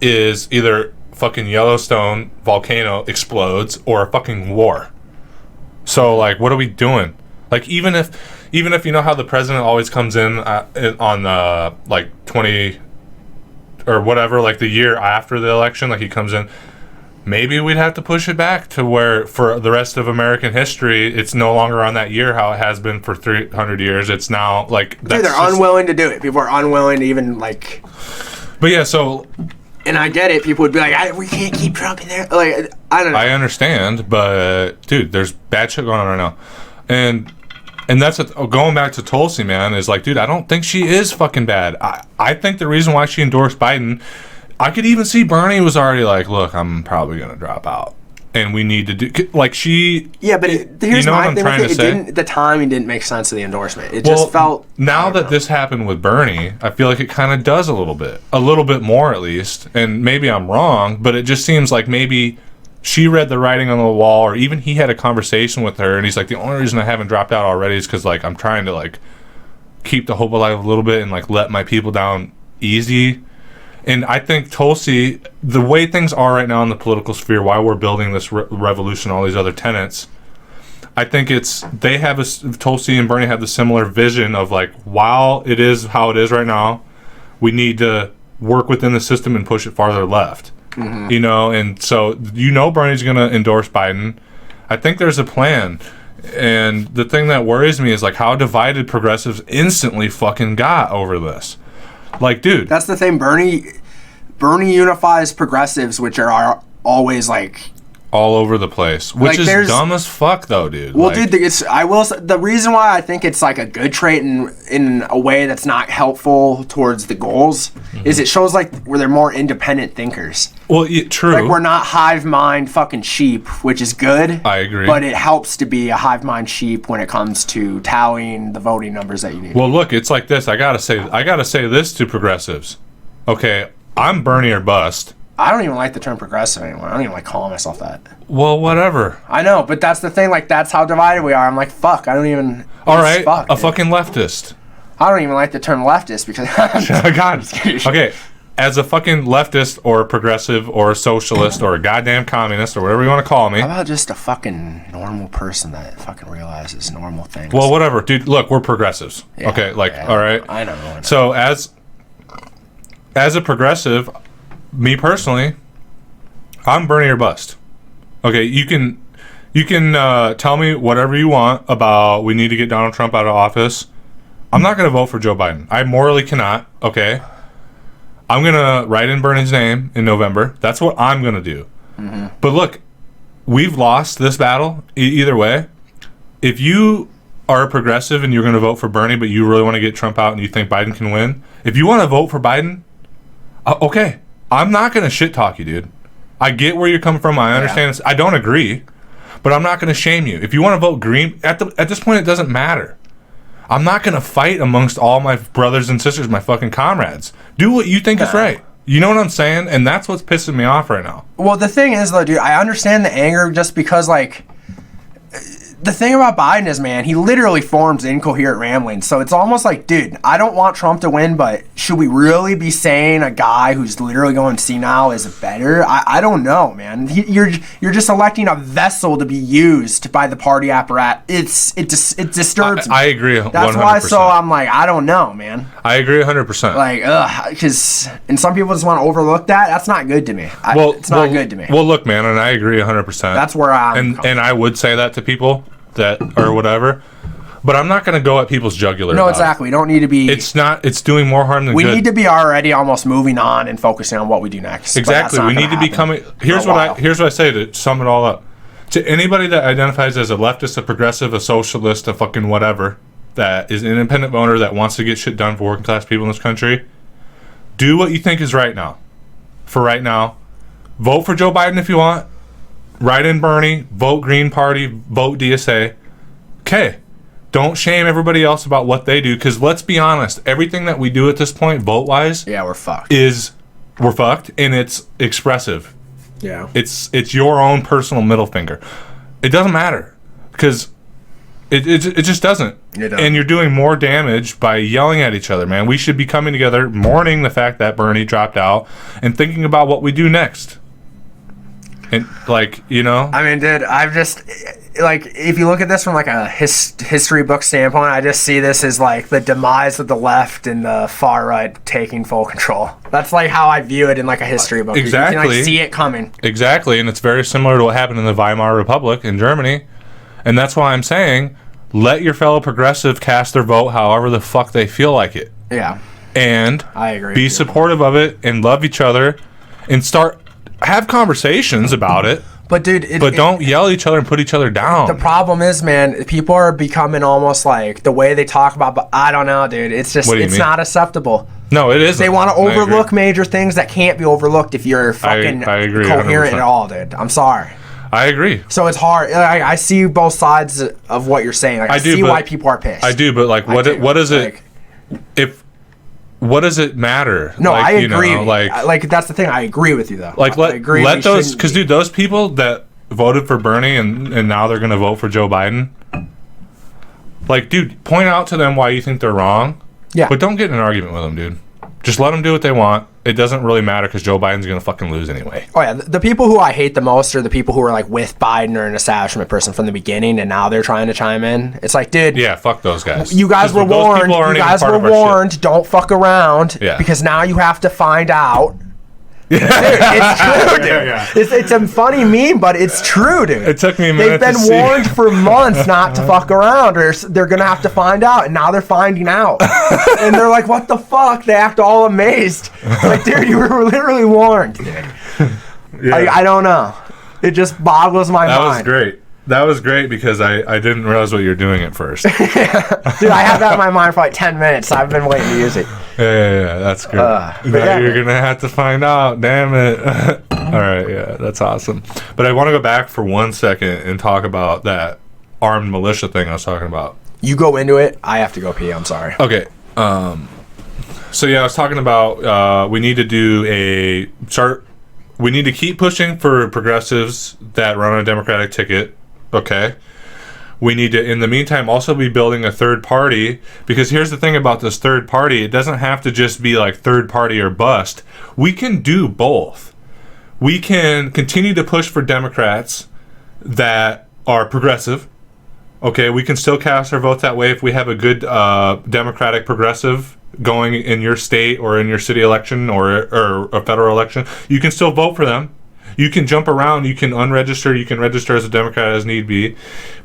is either fucking Yellowstone volcano explodes or a fucking war. So, like, what are we doing? Like, even if you know how the president always comes in on like 20 or whatever, like the year after the election, like he comes in, maybe we'd have to push it back to where for the rest of American history, it's no longer on that year how it has been for 300 years. It's now like... Dude, they're unwilling to do it. People are unwilling to even like... But yeah, so... And I get it. People would be like, we can't keep Trump in there. Like, I don't know. I understand, but dude, there's bad shit going on right now. And that's going back to Tulsi, man, is like, dude, I don't think she is fucking bad. I think the reason why she endorsed Biden, I could even see Bernie was already like, look, I'm probably going to drop out. And we need to do, like, she... Yeah, but here's my thing with it. The timing didn't make sense of the endorsement. It just felt... Now that this happened with Bernie, I feel like it kind of does a little bit more at least. And maybe I'm wrong, but it just seems like maybe... She read the writing on the wall, or even he had a conversation with her, and he's like, the only reason I haven't dropped out already is because, like, I'm trying to, like, keep the hope alive a little bit and, like, let my people down easy. And I think Tulsi, the way things are right now in the political sphere, why we're building this revolution, all these other tenets, I think Tulsi and Bernie have the similar vision of, like, while it is how it is right now, we need to work within the system and push it farther left. Mm-hmm. You know, and so Bernie's going to endorse Biden. I think there's a plan. And the thing that worries me is like how divided progressives instantly fucking got over this. Like, dude, that's the thing. Bernie unifies progressives, which are always like all over the place, which like, is dumb as fuck, though, dude. Well, like, dude, the reason why I think it's like a good trait in a way that's not helpful towards the goals is it shows like where they're more independent thinkers. Well, true. Like we're not hive mind fucking sheep, which is good. I agree. But it helps to be a hive mind sheep when it comes to tallying the voting numbers that you need. Well, look, it's like this. I gotta say this to progressives. Okay, I'm Bernie or bust. I don't even like the term progressive anymore. I don't even like calling myself that. Well, whatever. I know, but that's the thing. Like, that's how divided we are. I'm like, fuck. I don't even... All right, fucking leftist. I don't even like the term leftist because... God. Okay, as a fucking leftist or a progressive or a socialist or a goddamn communist or whatever you want to call me... How about just a fucking normal person that fucking realizes normal things? Well, whatever. Dude, look, we're progressives. Yeah, okay, like, all right? I know. So, as a progressive... Me personally, I'm Bernie or bust. Okay, you can tell me whatever you want about we need to get Donald Trump out of office. I'm not going to vote for Joe Biden. I morally cannot, okay? I'm going to write in Bernie's name in November. That's what I'm going to do. Mm-hmm. But look, we've lost this battle either way. If you are a progressive and you're going to vote for Bernie, but you really want to get Trump out and you think Biden can win, if you want to vote for Biden, okay. I'm not going to shit talk you, dude. I get where you're coming from. I understand. I don't agree, but I'm not going to shame you. If you want to vote green, at this point, it doesn't matter. I'm not going to fight amongst all my brothers and sisters, my fucking comrades. Do what you think is right. You know what I'm saying? And that's what's pissing me off right now. Well, the thing is, though, dude, I understand the anger just because, like... The thing about Biden is, man, he literally forms incoherent ramblings. So it's almost like, dude, I don't want Trump to win, but should we really be saying a guy who's literally going senile is better? I don't know, man. You're just electing a vessel to be used by the party apparatus. It disturbs me. I agree 100%. That's why, so I'm like, I don't know, man. I agree 100%. Like, because, and some people just want to overlook that. That's not good to me. It's not good to me. Well, look, man, and I agree 100%. That's where I'm and I would say that to people that or whatever, But I'm not going to go at people's jugular. No, exactly. We don't need to be. It's not. It's doing more harm than we good. We need to be already almost moving on and focusing on what we do next. Exactly. We need to be coming. Here's what I say to sum it all up. To anybody that identifies as a leftist, a progressive, a socialist, a fucking whatever, that is an independent voter that wants to get shit done for working class people in this country, do what you think is right now. For right now, vote for Joe Biden if you want. Write in Bernie. Vote Green Party. Vote DSA. Okay. Don't shame everybody else about what they do, because let's be honest, everything that we do at this point, vote-wise, we're fucked. We're fucked, and it's expressive. Yeah. It's your own personal middle finger. It doesn't matter, because it just doesn't. It doesn't. And you're doing more damage by yelling at each other, man. We should be coming together, mourning the fact that Bernie dropped out, and thinking about what we do next. And, I mean, dude, I've just... if you look at this from a history book standpoint, I just see this as the demise of the left and the far right taking full control. That's how I view it in a history book. Exactly. You can see it coming. Exactly, and it's very similar to what happened in the Weimar Republic in Germany. And that's why I'm saying, let your fellow progressive cast their vote however the fuck they feel like it. Yeah. And I agree. Be supportive of it and love each other and have conversations about it. But dude, don't yell at each other and put each other down. The problem is, man, people are becoming almost the way they talk about. But I don't know, dude. It's just not acceptable. No, it isn't. They want to overlook major things that can't be overlooked if you're fucking I agree, coherent 100%. At all, dude. I'm sorry. I agree. So it's hard. I see both sides of what you're saying. I see why people are pissed. I do, but what is it? What does it matter? No, I agree. That's the thing. I agree with you though. I agree. Let those, because dude, those people that voted for Bernie and now they're gonna vote for Joe Biden. Dude, point out to them why you think they're wrong. Yeah. But don't get in an argument with them, dude. Just let them do what they want. It doesn't really matter because Joe Biden's gonna fucking lose anyway. Oh yeah, the people who I hate the most are the people who are with Biden or an establishment person from the beginning, and now they're trying to chime in. It's dude. Yeah, fuck those guys. You guys were warned. You guys were warned. Don't fuck around. Yeah. Because now you have to find out. Yeah. Dude, it's true, dude. Yeah. It's a funny meme, but it's true, dude. It took me a minute. They've been warned for months not to fuck around, or they're gonna have to find out, and now they're finding out. And they're like, "What the fuck?" They act all amazed. Dude, you were literally warned, dude. Yeah. I don't know. It just boggles my mind. That was great. That was great because I didn't realize what you were doing at first. Dude, I had that in my mind for 10 minutes. I've been waiting to use it. Yeah, that's good. You're going to have to find out. Damn it. All right, yeah, that's awesome. But I want to go back for 1 second and talk about that armed militia thing I was talking about. You go into it. I have to go pee. I'm sorry. Okay. So, yeah, I was talking about we need to we need to keep pushing for progressives that run on a Democratic ticket. Okay. We need to, in the meantime, also be building a third party, because here's the thing about this third party. It doesn't have to just be third party or bust. We can do both. We can continue to push for Democrats that are progressive. Okay, we can still cast our vote that way if we have a good Democratic progressive going in your state or in your city election or a federal election. You can still vote for them. You can jump around, you can unregister, you can register as a Democrat as need be.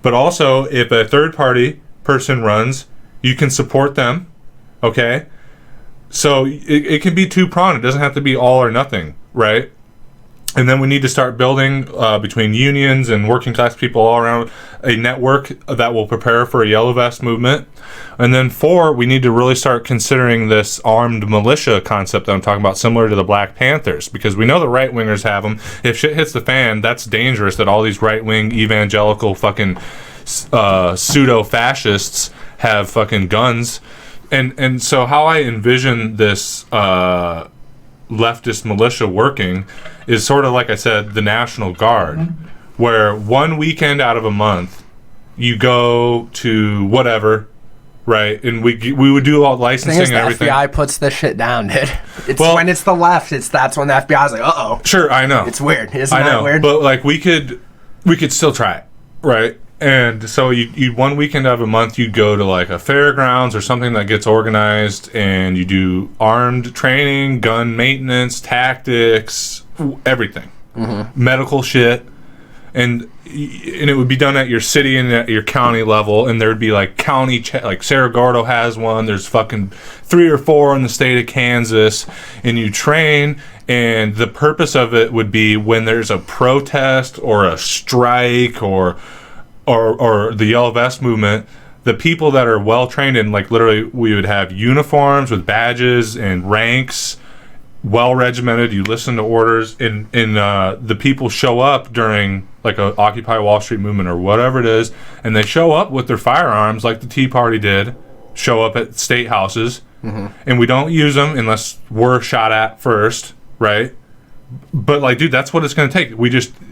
But also, if a third party person runs, you can support them, okay? So it can be two-pronged. It doesn't have to be all or nothing, right? And then we need to start building between unions and working class people all around a network that will prepare for a yellow vest movement. And then 4, we need to really start considering this armed militia concept that I'm talking about, similar to the Black Panthers, because we know the right wingers have them. If shit hits the fan, that's dangerous that all these right wing evangelical fucking pseudo fascists have fucking guns. And so how I envision this leftist militia working is sort of, like I said, the National Guard, where one weekend out of a month you go to whatever, right? And we would do all licensing and everything. The FBI puts this shit down, dude. When it's the left, that's when the FBI's like, uh-oh. Sure, I know. It's weird. Isn't that weird? But we could still try it, right? And so you one weekend out of a month, you go to a fairgrounds or something that gets organized, and you do armed training, gun maintenance, tactics, everything, medical shit, and it would be done at your city and at your county level, and there'd be like like Cerro Gordo has one. There's fucking 3 or 4 in the state of Kansas, and you train. And the purpose of it would be when there's a protest or a strike or the Yellow Vest movement, the people that are well trained in, like literally, we would have uniforms with badges and ranks, well regimented. You listen to orders, and the people show up during like a Occupy Wall Street movement or whatever it is, and they show up with their firearms like the Tea Party did, show up at state houses, and we don't use them unless we're shot at first, right? But like, dude, that's what it's going to take.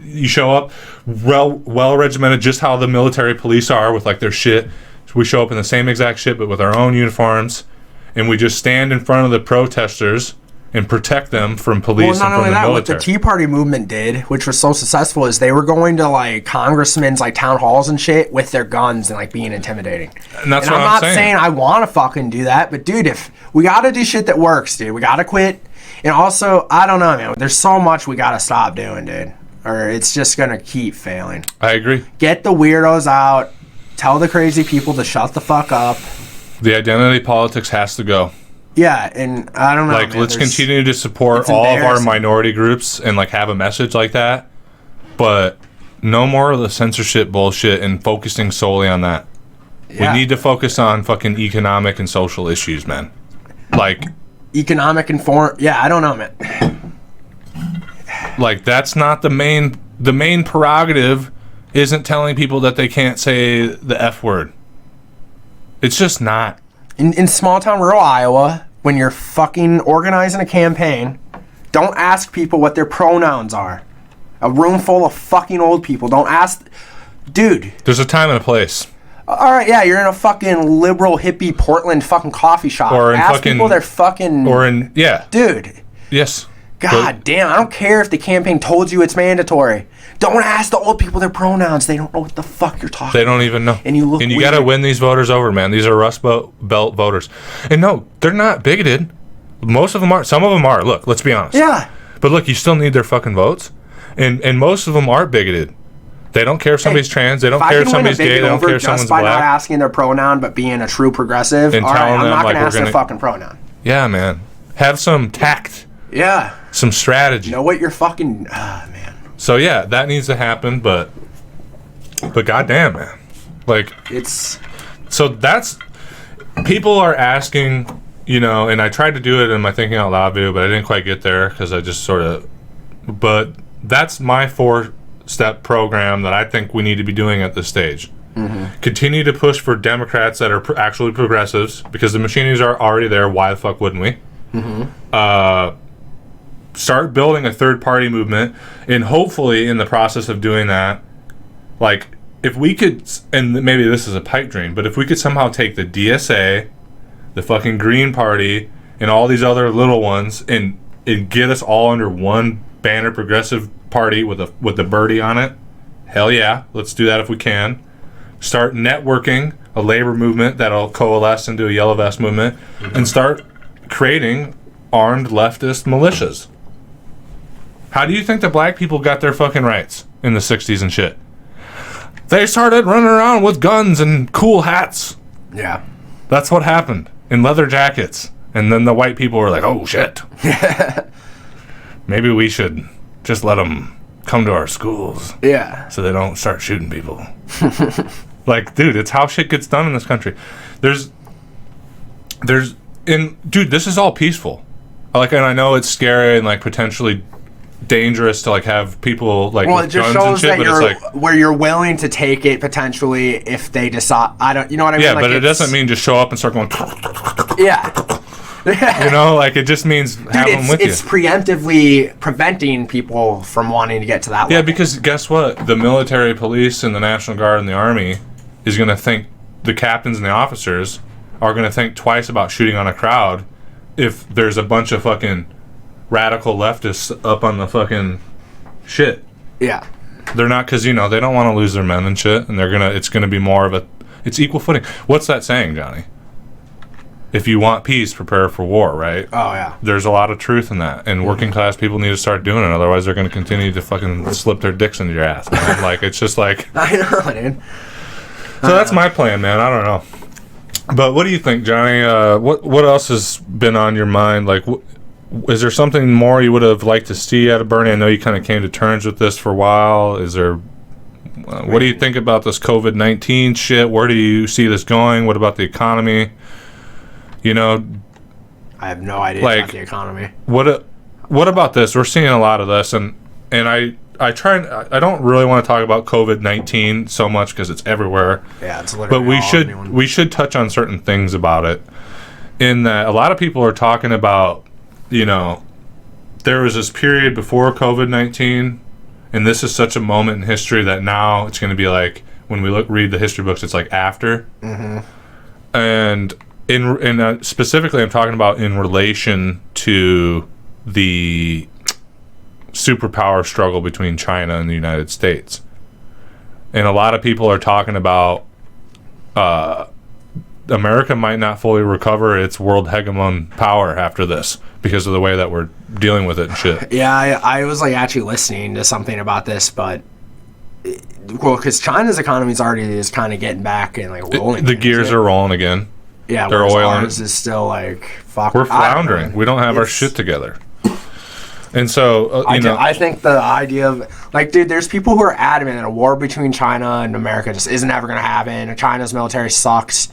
You show up well regimented, just how the military police are with like their shit. So we show up in the same exact shit, but with our own uniforms, and we just stand in front of the protesters and protect them from police and from the military. What the Tea Party movement did, which was so successful, is they were going to like congressmen's like town halls and shit with their guns and like being intimidating. And that's what I'm not saying I want to fucking do that, but dude, if we got to do shit that works, dude, we got to quit. And also, I don't know, man. There's so much we got to stop doing, dude, or it's just gonna keep failing. I agree. Get the weirdos out. Tell the crazy people to shut the fuck up. The identity politics has to go. Yeah, and I don't know. Like, man, let's continue to support all of our minority groups and like have a message like that, but no more of the censorship bullshit and focusing solely on that. Yeah. We need to focus on fucking economic and social issues, man. Like economic and foreign. Yeah, I don't know, man. Like, that's not the main. The main prerogative isn't telling people that they can't say the F word. It's just not. In small town rural Iowa, when you're fucking organizing a campaign, don't ask people what their pronouns are. A room full of fucking old people. Don't ask. Dude. There's a time and a place. All right, yeah, you're in a fucking liberal hippie Portland fucking coffee shop. Or in ask fucking, people their fucking. Or in, yeah. Dude. Yes. God damn, I don't care if the campaign told you it's mandatory. Don't ask the old people their pronouns. They don't know what the fuck you're talking about. They don't even know. And you look And you weird. gotta win these voters over, man. These are Rust Belt voters. And no, they're not bigoted. Most of them are. Some of them are. Look, let's be honest. Yeah. But look, you still need their fucking votes. And most of them are bigoted. They don't care if somebody's trans. They don't care if somebody's gay. They don't care if someone's just by black. not asking their pronoun, but being a true progressive. And all right, telling I'm them, not like, going to we're ask their gonna- fucking pronoun. Yeah, man. Have some tact. Yeah. Some strategy. Know what you're fucking... man. So, yeah, that needs to happen, but goddamn, man. Like... It's... So that's... People are asking, you know, and I tried to do it in my Thinking Out Loud video, but I didn't quite get there because I just sort of... But that's my 4-step program that I think we need to be doing at this stage. Mm-hmm. Continue to push for Democrats that are actually progressives, because the machinies are already there. Why the fuck wouldn't we? Mm-hmm. Start building a third-party movement, and hopefully in the process of doing that, like, if we could, and maybe this is a pipe dream, but if we could somehow take the DSA, the fucking Green Party, and all these other little ones, and get us all under one banner progressive party with the birdie on it, hell yeah, let's do that if we can. Start networking a labor movement that'll coalesce into a Yellow Vest movement, and start creating armed leftist militias. How do you think the black people got their fucking rights in the 60s and shit? They started running around with guns and cool hats. Yeah. That's what happened. In leather jackets. And then the white people were like, oh shit. Maybe we should just let them come to our schools. Yeah. So they don't start shooting people. Like, dude, it's how shit gets done in this country. Dude, this is all peaceful. Like, and I know it's scary and like potentially dangerous to like have people like with guns and shit, but it's like where you're willing to take it potentially if they decide. You know what I mean? Yeah, like, but it doesn't mean just show up and start going. Yeah. You know, like, it just means have them with you. It's preemptively preventing people from wanting to get to that level. Yeah, because guess what? The military, police, and the National Guard and the Army is going to think, the captains and the officers are going to think twice about shooting on a crowd if there's a bunch of fucking radical leftists up on the fucking shit. Yeah. They're not, because, you know, they don't want to lose their men and shit, and it's going to be more of it's equal footing. What's that saying, Johnny? if you want peace, prepare for war, right? Oh, yeah. There's a lot of truth in that. And working class people need to start doing it. Otherwise, they're going to continue to fucking slip their dicks into your ass, man. Like, it's just like... I know, dude. So that's my plan, man. I don't know. But what do you think, Johnny? What else has been on your mind? Like, is there something more you would have liked to see out of Bernie? I know you kind of came to terms with this for a while. Is there... what do you think about this COVID-19 shit? Where do you see this going? What about the economy? You know, I have no idea about the economy. What about this? We're seeing a lot of this, and I don't really want to talk about COVID-19 so much because it's everywhere. Yeah, it's literally. But we should touch on certain things about it. In that, a lot of people are talking about, you know, there was this period before COVID-19, and this is such a moment in history that now it's going to be like when we read the history books, it's like after. Mm-hmm. And specifically, I'm talking about in relation to the superpower struggle between China and the United States. And a lot of people are talking about America might not fully recover its world hegemon power after this because of the way that we're dealing with it and shit. Yeah, I was like actually listening to something about this, but because China's economy is kind of getting back and like rolling. The gears are rolling again. Yeah, they're oiling. Ours is still like fuck. We're floundering. We don't have our shit together. And so, I think the idea of like, dude, there's people who are adamant that a war between China and America just isn't ever gonna happen. China's military sucks.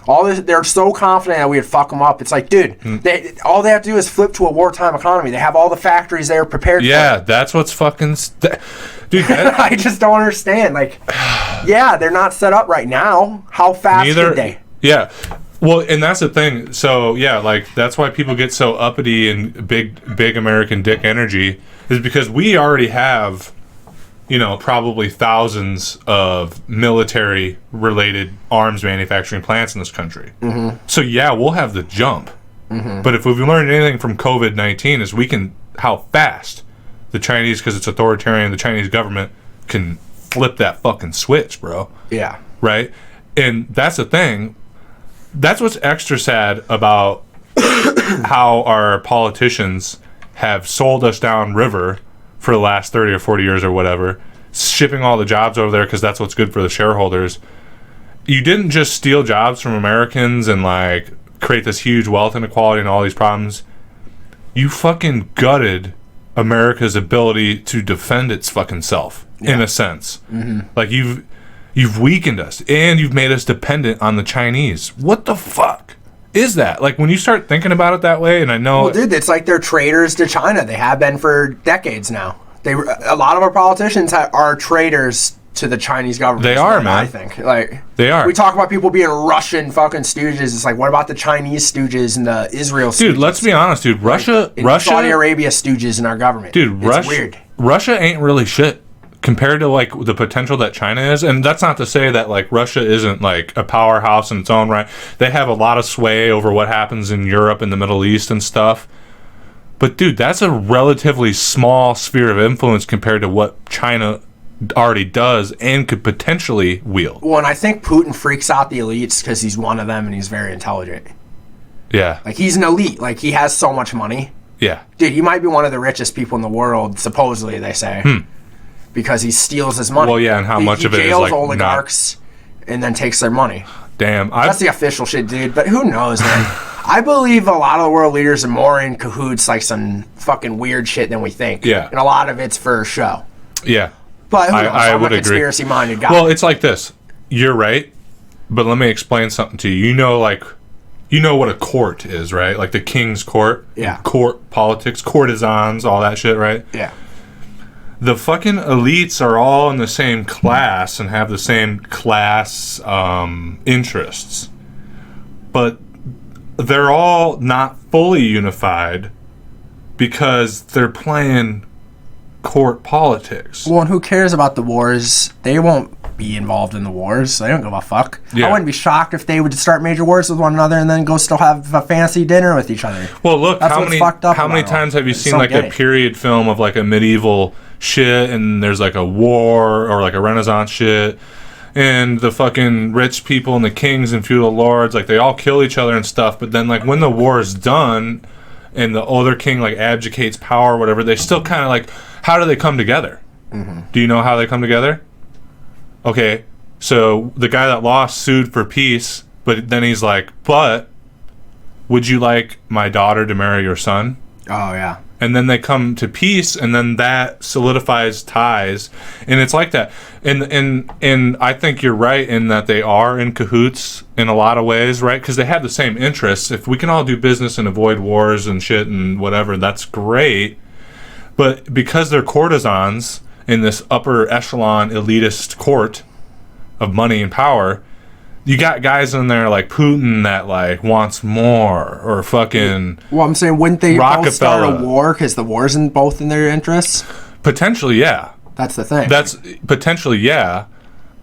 All this, they're so confident that we would fuck them up. It's like, dude, all they have to do is flip to a wartime economy. They have all the factories there prepared. Yeah, that's what's fucking. Dude, I just don't understand. Like, yeah, they're not set up right now. How fast could they? Yeah. Well, and that's the thing. So, yeah, like, that's why people get so uppity and big American dick energy is because we already have, you know, probably thousands of military-related arms manufacturing plants in this country. Mm-hmm. So, yeah, we'll have the jump. Mm-hmm. But if we've learned anything from COVID-19 is how fast the Chinese, because it's authoritarian, the Chinese government can flip that fucking switch, bro. Yeah. Right? And that's the thing. That's what's extra sad about how our politicians have sold us down river for the last 30 or 40 years or whatever, shipping all the jobs over there because that's what's good for the shareholders. You didn't just steal jobs from Americans and like create this huge wealth inequality and all these problems. You fucking gutted America's ability to defend its fucking self, in a sense. Mm-hmm. Like You've weakened us, and you've made us dependent on the Chinese. What the fuck is that? Like, when you start thinking about it that way, and I know... Well, dude, it's like they're traitors to China. They have been for decades now. A lot of our politicians are traitors to the Chinese government. They are, man. I think. Like, they are. We talk about people being Russian fucking stooges. It's like, what about the Chinese stooges and the Israel stooges? Dude, let's be honest, dude. Russia... Saudi Arabia stooges in our government. Dude, it's weird. Russia ain't really shit. Compared to like the potential that China is, and that's not to say that like Russia isn't like a powerhouse in its own right. They have a lot of sway over what happens in Europe and the Middle East and stuff. But dude, that's a relatively small sphere of influence compared to what China already does and could potentially wield. Well, and I think Putin freaks out the elites because he's one of them and he's very intelligent. Yeah. Like he's an elite. Like he has so much money. Yeah. Dude, he might be one of the richest people in the world, supposedly, they say. Because he steals his money. Well, yeah, and how much of it is like oligarchs and then takes their money. Damn, that's the official shit, dude. But who knows, man? I believe a lot of the world leaders are more in cahoots, like some fucking weird shit than we think. Yeah, and a lot of it's for show. Yeah, but who knows? I I'm would a conspiracy-minded guy. Well, it's like this. You're right, but let me explain something to you. You know what a court is, right? Like the king's court. Yeah. Court politics, courtesans, all that shit, right? Yeah. The fucking elites are all in the same class and have the same class interests. But they're all not fully unified because they're playing court politics. Well, and who cares about the wars? They won't be involved in the wars. So they don't give a fuck. Yeah. I wouldn't be shocked if they would start major wars with one another and then go still have a fancy dinner with each other. Well, look, how many times have you seen like a period film of like a medieval shit and there's like a war or like a Renaissance shit and the fucking rich people and the kings and feudal lords, like, they all kill each other and stuff. But then, like, when the war is done and the older king, like, abdicates power or whatever, they still kind of, like, how do they come together? Do you know how they come together? Okay, so the guy that lost sued for peace, but then he's like, but would you like my daughter to marry your son? Oh, yeah. And then they come to peace, and then that solidifies ties, and it's like that. And I think you're right in that they are in cahoots in a lot of ways, right? Because they have the same interests. If we can all do business and avoid wars and shit and whatever, that's great. But because they're courtesans in this upper echelon elitist court of money and power, you got guys in there like Putin that like wants more, or fucking. Well, I'm saying, wouldn't they both start Rockefeller. a war because the war's in both in their interests? Potentially, yeah. That's the thing. That's potentially, yeah.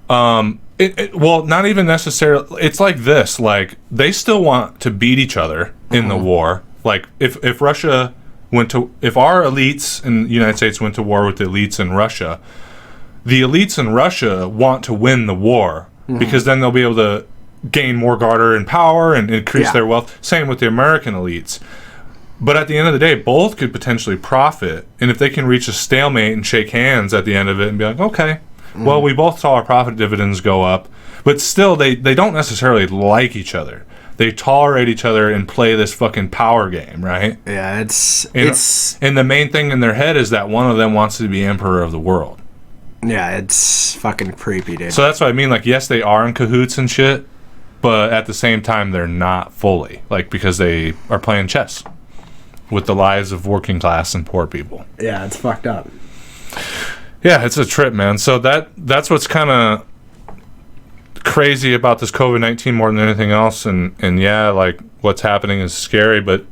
Well, not even necessarily. It's like this. Like, they still want to beat each other in the war. Like, if Russia went to, if our elites in the United States went to war with the elites in Russia, the elites in Russia want to win the war because then they'll be able to gain more garter and power and increase their wealth. Same with the American elites. But at the end of the day, both could potentially profit. And if they can reach a stalemate and shake hands at the end of it and be like, okay, well, we both saw our profit dividends go up. But still, they don't necessarily like each other. They tolerate each other and play this fucking power game, right? Yeah, And the main thing in their head is that one of them wants to be emperor of the world. Yeah, it's fucking creepy, dude. So that's what I mean. Like, yes, they are in cahoots and shit, but at the same time, they're not fully. Like, because they are playing chess with the lives of working class and poor people. Yeah, it's fucked up. Yeah, it's a trip, man. So that's what's kind of crazy about this COVID-19 more than anything else. And yeah, like, what's happening is scary, but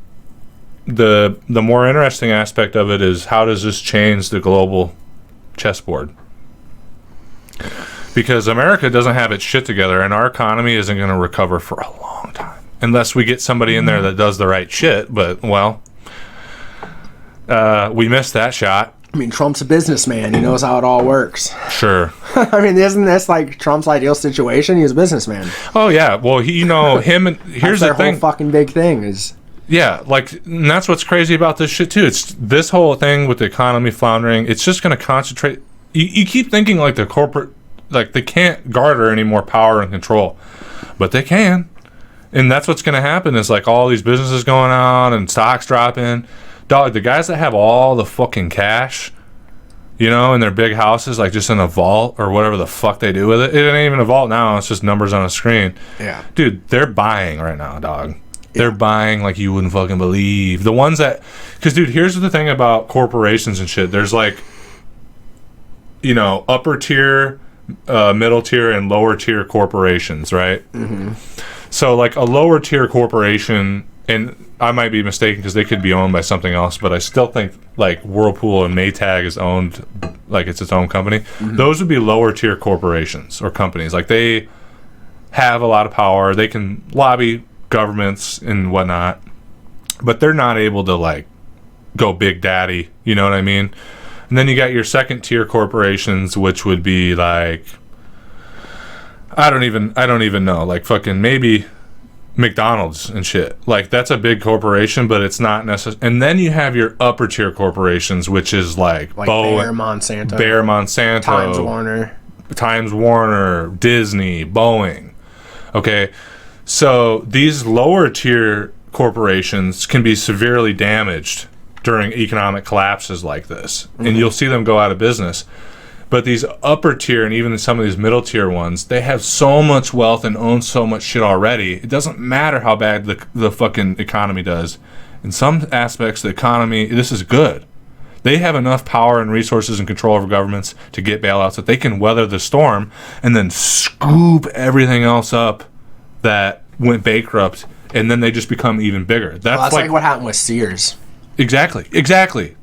the more interesting aspect of it is, how does this change the global chessboard? Because America doesn't have its shit together, and our economy isn't going to recover for a long time unless we get somebody in there that does the right shit. But, well, we missed that shot. I mean, Trump's a businessman. He knows how it all works. Sure. I mean, isn't this like Trump's ideal situation? He's a businessman. Oh, yeah. Well, him and here's That's the thing. whole fucking big thing is. Yeah, like, and that's what's crazy about this shit, too. It's this whole thing with the economy floundering. It's just going to concentrate. You keep thinking like the corporate, like, they can't garner any more power and control, but they can. And that's what's going to happen is, like, all these businesses going on and stocks dropping. Dog, the guys that have all the fucking cash, you know, in their big houses, like just in a vault or whatever the fuck they do with it. It ain't even a vault now. It's just numbers on a screen. Yeah. Dude, they're buying right now, dog. They're buying like you wouldn't fucking believe. The ones that... Because, dude, here's the thing about corporations and shit. There's, like, you know, upper tier, middle tier, and lower tier corporations, right? Mm-hmm. So, like, a lower tier corporation... And I might be mistaken because they could be owned by something else, but I still think like Whirlpool and Maytag is owned like it's its own company. Mm-hmm. Those would be lower tier corporations or companies. Like, they have a lot of power. They can lobby governments and whatnot, but they're not able to like go big daddy. You know what I mean? And then you got your second tier corporations, which would be like, I don't even know, like fucking maybe McDonald's and shit. Like, that's a big corporation, but it's not necessary. And then you have your upper tier corporations, which is like Bayer, Monsanto, Times Warner, Disney, Boeing. Okay, so these lower tier corporations can be severely damaged during economic collapses like this, and you'll see them go out of business. But these upper tier and even some of these middle tier ones, they have so much wealth and own so much shit already. It doesn't matter how bad the fucking economy does. In some aspects, the economy, this is good. They have enough power and resources and control over governments to get bailouts that they can weather the storm and then scoop everything else up that went bankrupt, and then they just become even bigger. That's like what happened with Sears. Exactly.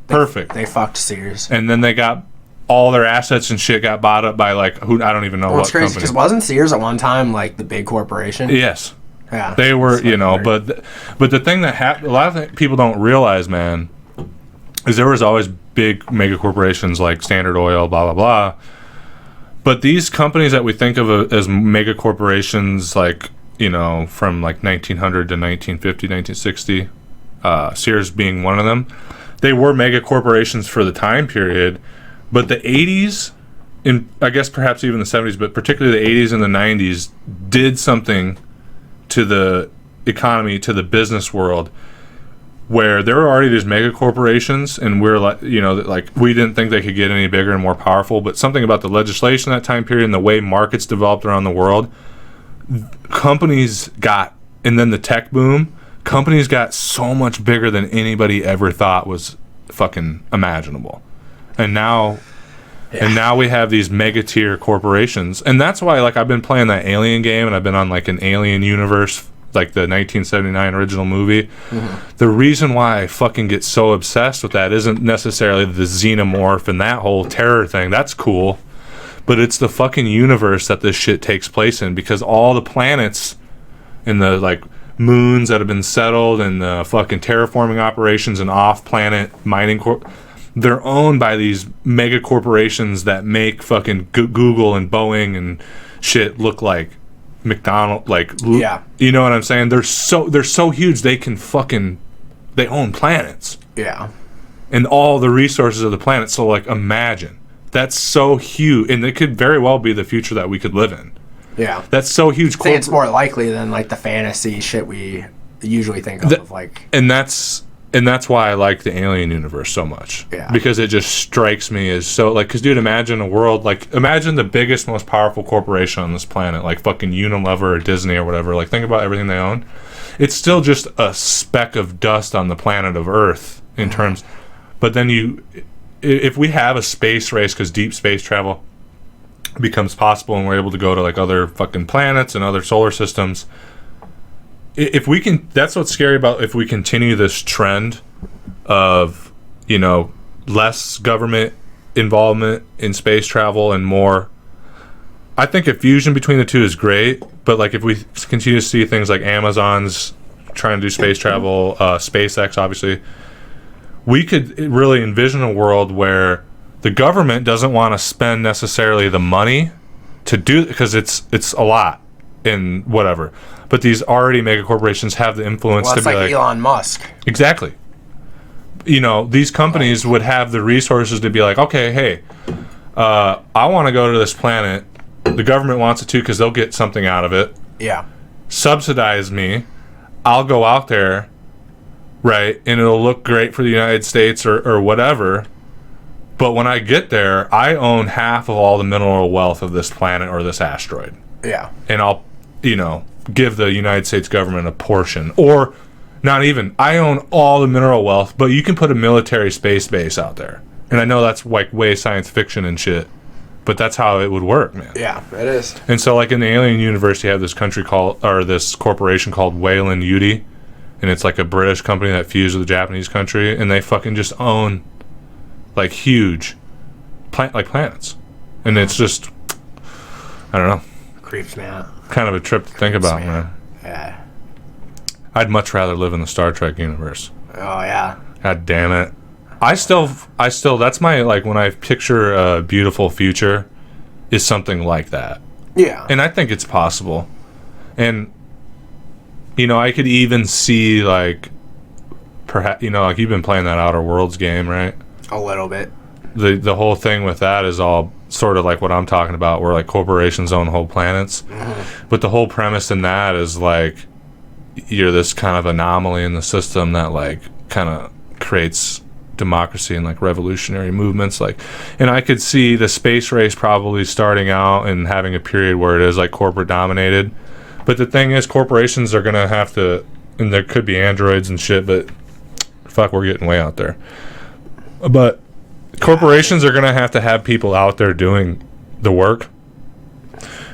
Perfect. They fucked Sears. And then they got... all their assets and shit got bought up by like who I don't even know what it's crazy company. because wasn't Sears at one time like the big corporation? Yes. Yeah. They were, you know, but the thing that happened, a lot of people don't realize, man, is there was always big mega corporations like Standard Oil, blah blah blah. But these companies that we think of as mega corporations, like, you know, from like 1900 to 1950, 1960, Sears being one of them, they were mega corporations for the time period. But the 80s, and I guess perhaps even the 70s, but particularly the 80s and the 90s, did something to the economy, to the business world, where there were already these mega corporations, and we're like, you know, like we didn't think they could get any bigger and more powerful. But something about the legislation that time period and the way markets developed around the world, companies got, and then the tech boom, companies got so much bigger than anybody ever thought was fucking imaginable. And now we have these mega tier corporations, and that's why, like, I've been playing that Alien game, and I've been on like an Alien universe, like the 1979 original movie. Mm-hmm. The reason why I fucking get so obsessed with that isn't necessarily the xenomorph and that whole terror thing. That's cool, but it's the fucking universe that this shit takes place in, because all the planets and the like moons that have been settled and the fucking terraforming operations and off-planet mining they're owned by these mega corporations that make fucking Google and Boeing and shit look like McDonald, like, yeah, you know what I'm saying? They're so huge they own planets. Yeah. And all the resources of the planet. So, like, imagine. That's so huge, and it could very well be the future that we could live in. Yeah. That's so huge. I think it's more likely than like the fantasy shit we usually think of like. And that's why I like the Alien universe so much. Yeah. Because it just strikes me as so, like, because, dude, imagine a world, like, imagine the biggest, most powerful corporation on this planet, like fucking Unilever or Disney or whatever. Like, think about everything they own. It's still just a speck of dust on the planet of Earth in terms. But then if we have a space race, because deep space travel becomes possible and we're able to go to, like, other fucking planets and other solar systems. If we can, that's what's scary about if we continue this trend of, you know, less government involvement in space travel and more. I think a fusion between the two is great, but like if we continue to see things like Amazon's trying to do space travel, SpaceX obviously, we could really envision a world where the government doesn't want to spend necessarily the money to do, because it's a lot in whatever. But these already mega corporations have the influence to be like Elon Musk. Exactly. You know, these companies would have the resources to be like, okay, hey, I want to go to this planet. The government wants it too because they'll get something out of it. Yeah. Subsidize me. I'll go out there, right, and it'll look great for the United States or whatever. But when I get there, I own half of all the mineral wealth of this planet or this asteroid. Yeah. And I'll, you know, give the United States government a portion, or not even. I own all the mineral wealth, but you can put a military space base out there. And I know that's like way science fiction and shit, but that's how it would work, man. Yeah, it is. And so, like in the Alien universe, you have this this corporation called Weyland Yutani, and it's like a British company that fused with a Japanese country, and they fucking just own like huge planets, and it's just, I don't know. Creeps me out. Kind of a trip to think about, man. Yeah. I'd much rather live in the Star Trek universe. Oh yeah. God damn it. I still that's my, like, when I picture a beautiful future is something like that. Yeah. And I think it's possible. And, you know, I could even see, like, perhaps, you know, like, you've been playing that Outer Worlds game, right? A little bit. The whole thing with that is all sort of like what I'm talking about, where like corporations own whole planets. Mm-hmm. But the whole premise in that is like you're this kind of anomaly in the system that like kind of creates democracy and like revolutionary movements. Like, and I could see the space race probably starting out and having a period where it is like corporate dominated. But the thing is, corporations are gonna have to, and there could be androids and shit, but fuck, we're getting way out there. But corporations are going to have people out there doing the work.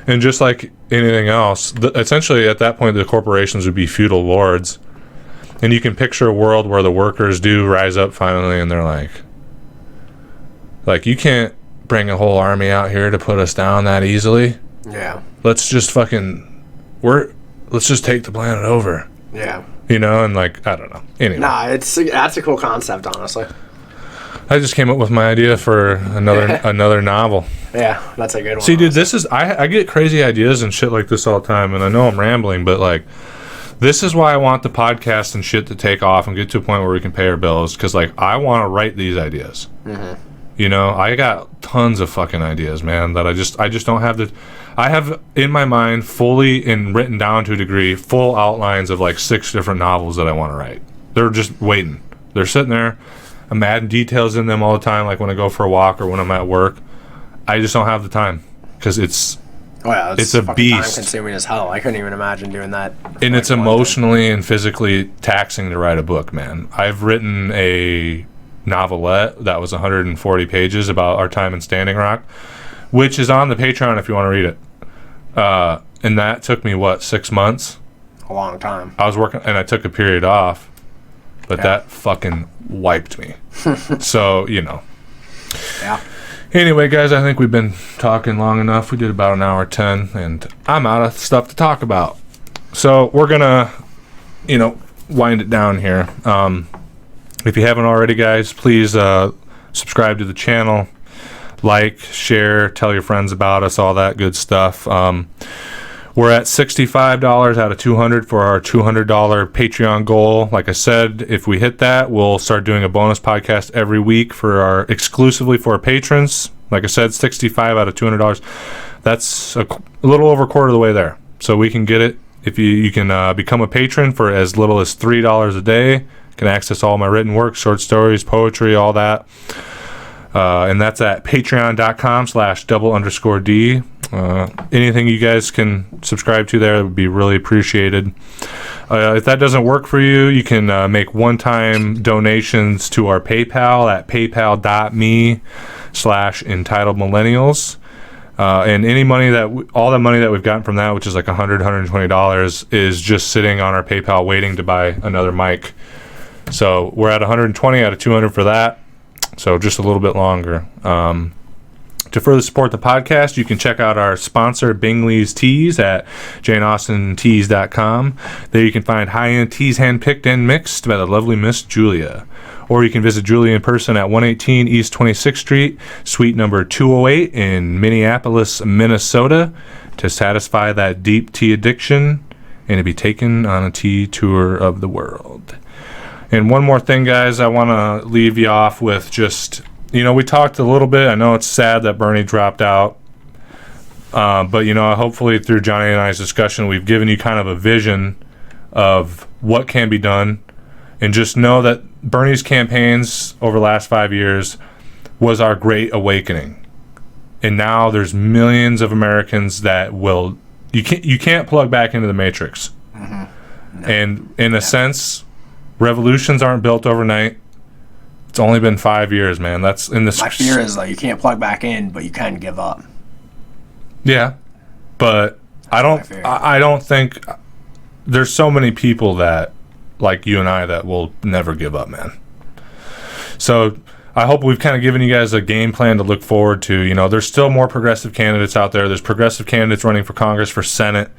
And just like anything else, essentially at that point, the corporations would be feudal lords. And you can picture a world where the workers do rise up finally, and they're like, you can't bring a whole army out here to put us down that easily. Yeah. Let's just let's just take the planet over. Yeah. You know, and like, I don't know. Anyway. Nah, that's a cool concept, honestly. I just came up with my idea for another novel. Yeah, that's a good one. See, dude, this is I get crazy ideas and shit like this all the time, and I know I'm rambling, but like, this is why I want the podcast and shit to take off and get to a point where we can pay our bills, because like I want to write these ideas. Mm-hmm. You know, I got tons of fucking ideas, man, that I just don't have the. I have in my mind fully and written down to a degree full outlines of like 6 different novels that I want to write. They're just waiting. They're sitting there. I'm adding details in them all the time, like when I go for a walk or when I'm at work. I just don't have the time because it's a beast. Time consuming as hell. I couldn't even imagine doing that. And it's emotionally and physically taxing to write a book, man. I've written a novelette that was 140 pages about our time in Standing Rock, which is on the Patreon if you want to read it. And that took me 6 months? A long time. I was working and I took a period off, but that fucking wiped me. So, you know. Yeah. Anyway, guys, I think we've been talking long enough. We did about an hour 10, and I'm out of stuff to talk about. So we're gonna, wind it down here. If you haven't already, guys, please subscribe to the channel, like, share, tell your friends about us, all that good stuff. We're at $65 out of $200 for our $200 Patreon goal. Like I said, if we hit that, we'll start doing a bonus podcast every week exclusively for our patrons. Like I said, $65 out of $200. That's a little over a quarter of the way there. So we can get it. If you can become a patron for as little as $3 a day, you can access all my written work, short stories, poetry, all that. And that's at patreon.com/double_D. Anything you guys can subscribe to there would be really appreciated. If that doesn't work for you, you can make one-time donations to our PayPal at paypal.me/entitledmillennials. And any money all the money that we've gotten from that, which is like $120, is just sitting on our PayPal waiting to buy another mic. So we're at 120 out of 200 for that. So just a little bit longer. To further support the podcast, you can check out our sponsor, Bingley's Teas, at janeaustenteas.com. There you can find high-end teas handpicked and mixed by the lovely Miss Julia. Or you can visit Julia in person at 118 East 26th Street, suite number 208 in Minneapolis, Minnesota, to satisfy that deep tea addiction and to be taken on a tea tour of the world. And one more thing, guys, I want to leave you off with just... we talked a little bit. I know it's sad that Bernie dropped out. But, hopefully through Johnny and I's discussion, we've given you kind of a vision of what can be done. And just know that Bernie's campaigns over the last 5 years was our great awakening. And now there's millions of Americans that will... You can't plug back into the Matrix. Mm-hmm. No. And in a sense, revolutions aren't built overnight. It's only been 5 years, man. That's in the... My fear is you can't plug back in, but you can give up. Yeah, but I don't think there's so many people that, like you and I, that will never give up, man. So I hope we've kind of given you guys a game plan to look forward to. There's still more progressive candidates out there. There's progressive candidates running for Congress, for Senate.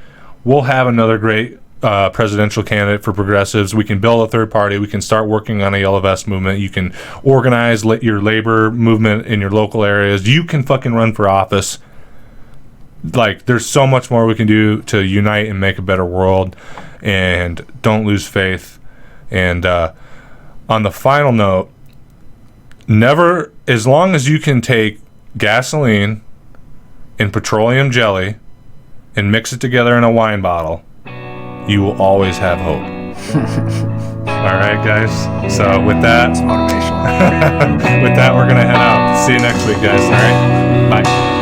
We'll have another great presidential candidate for progressives. We can build a third party. We can start working on a yellow vest movement. You can organize your labor movement in your local areas. You can fucking run for office. Like, there's so much more we can do to unite and make a better world. And don't lose faith. And on the final note, never, as long as you can take gasoline and petroleum jelly and mix it together in a wine bottle, you will always have hope. All right, guys. So with that, it's motivational. with that, we're going to head out. See you next week, guys. All right. Bye.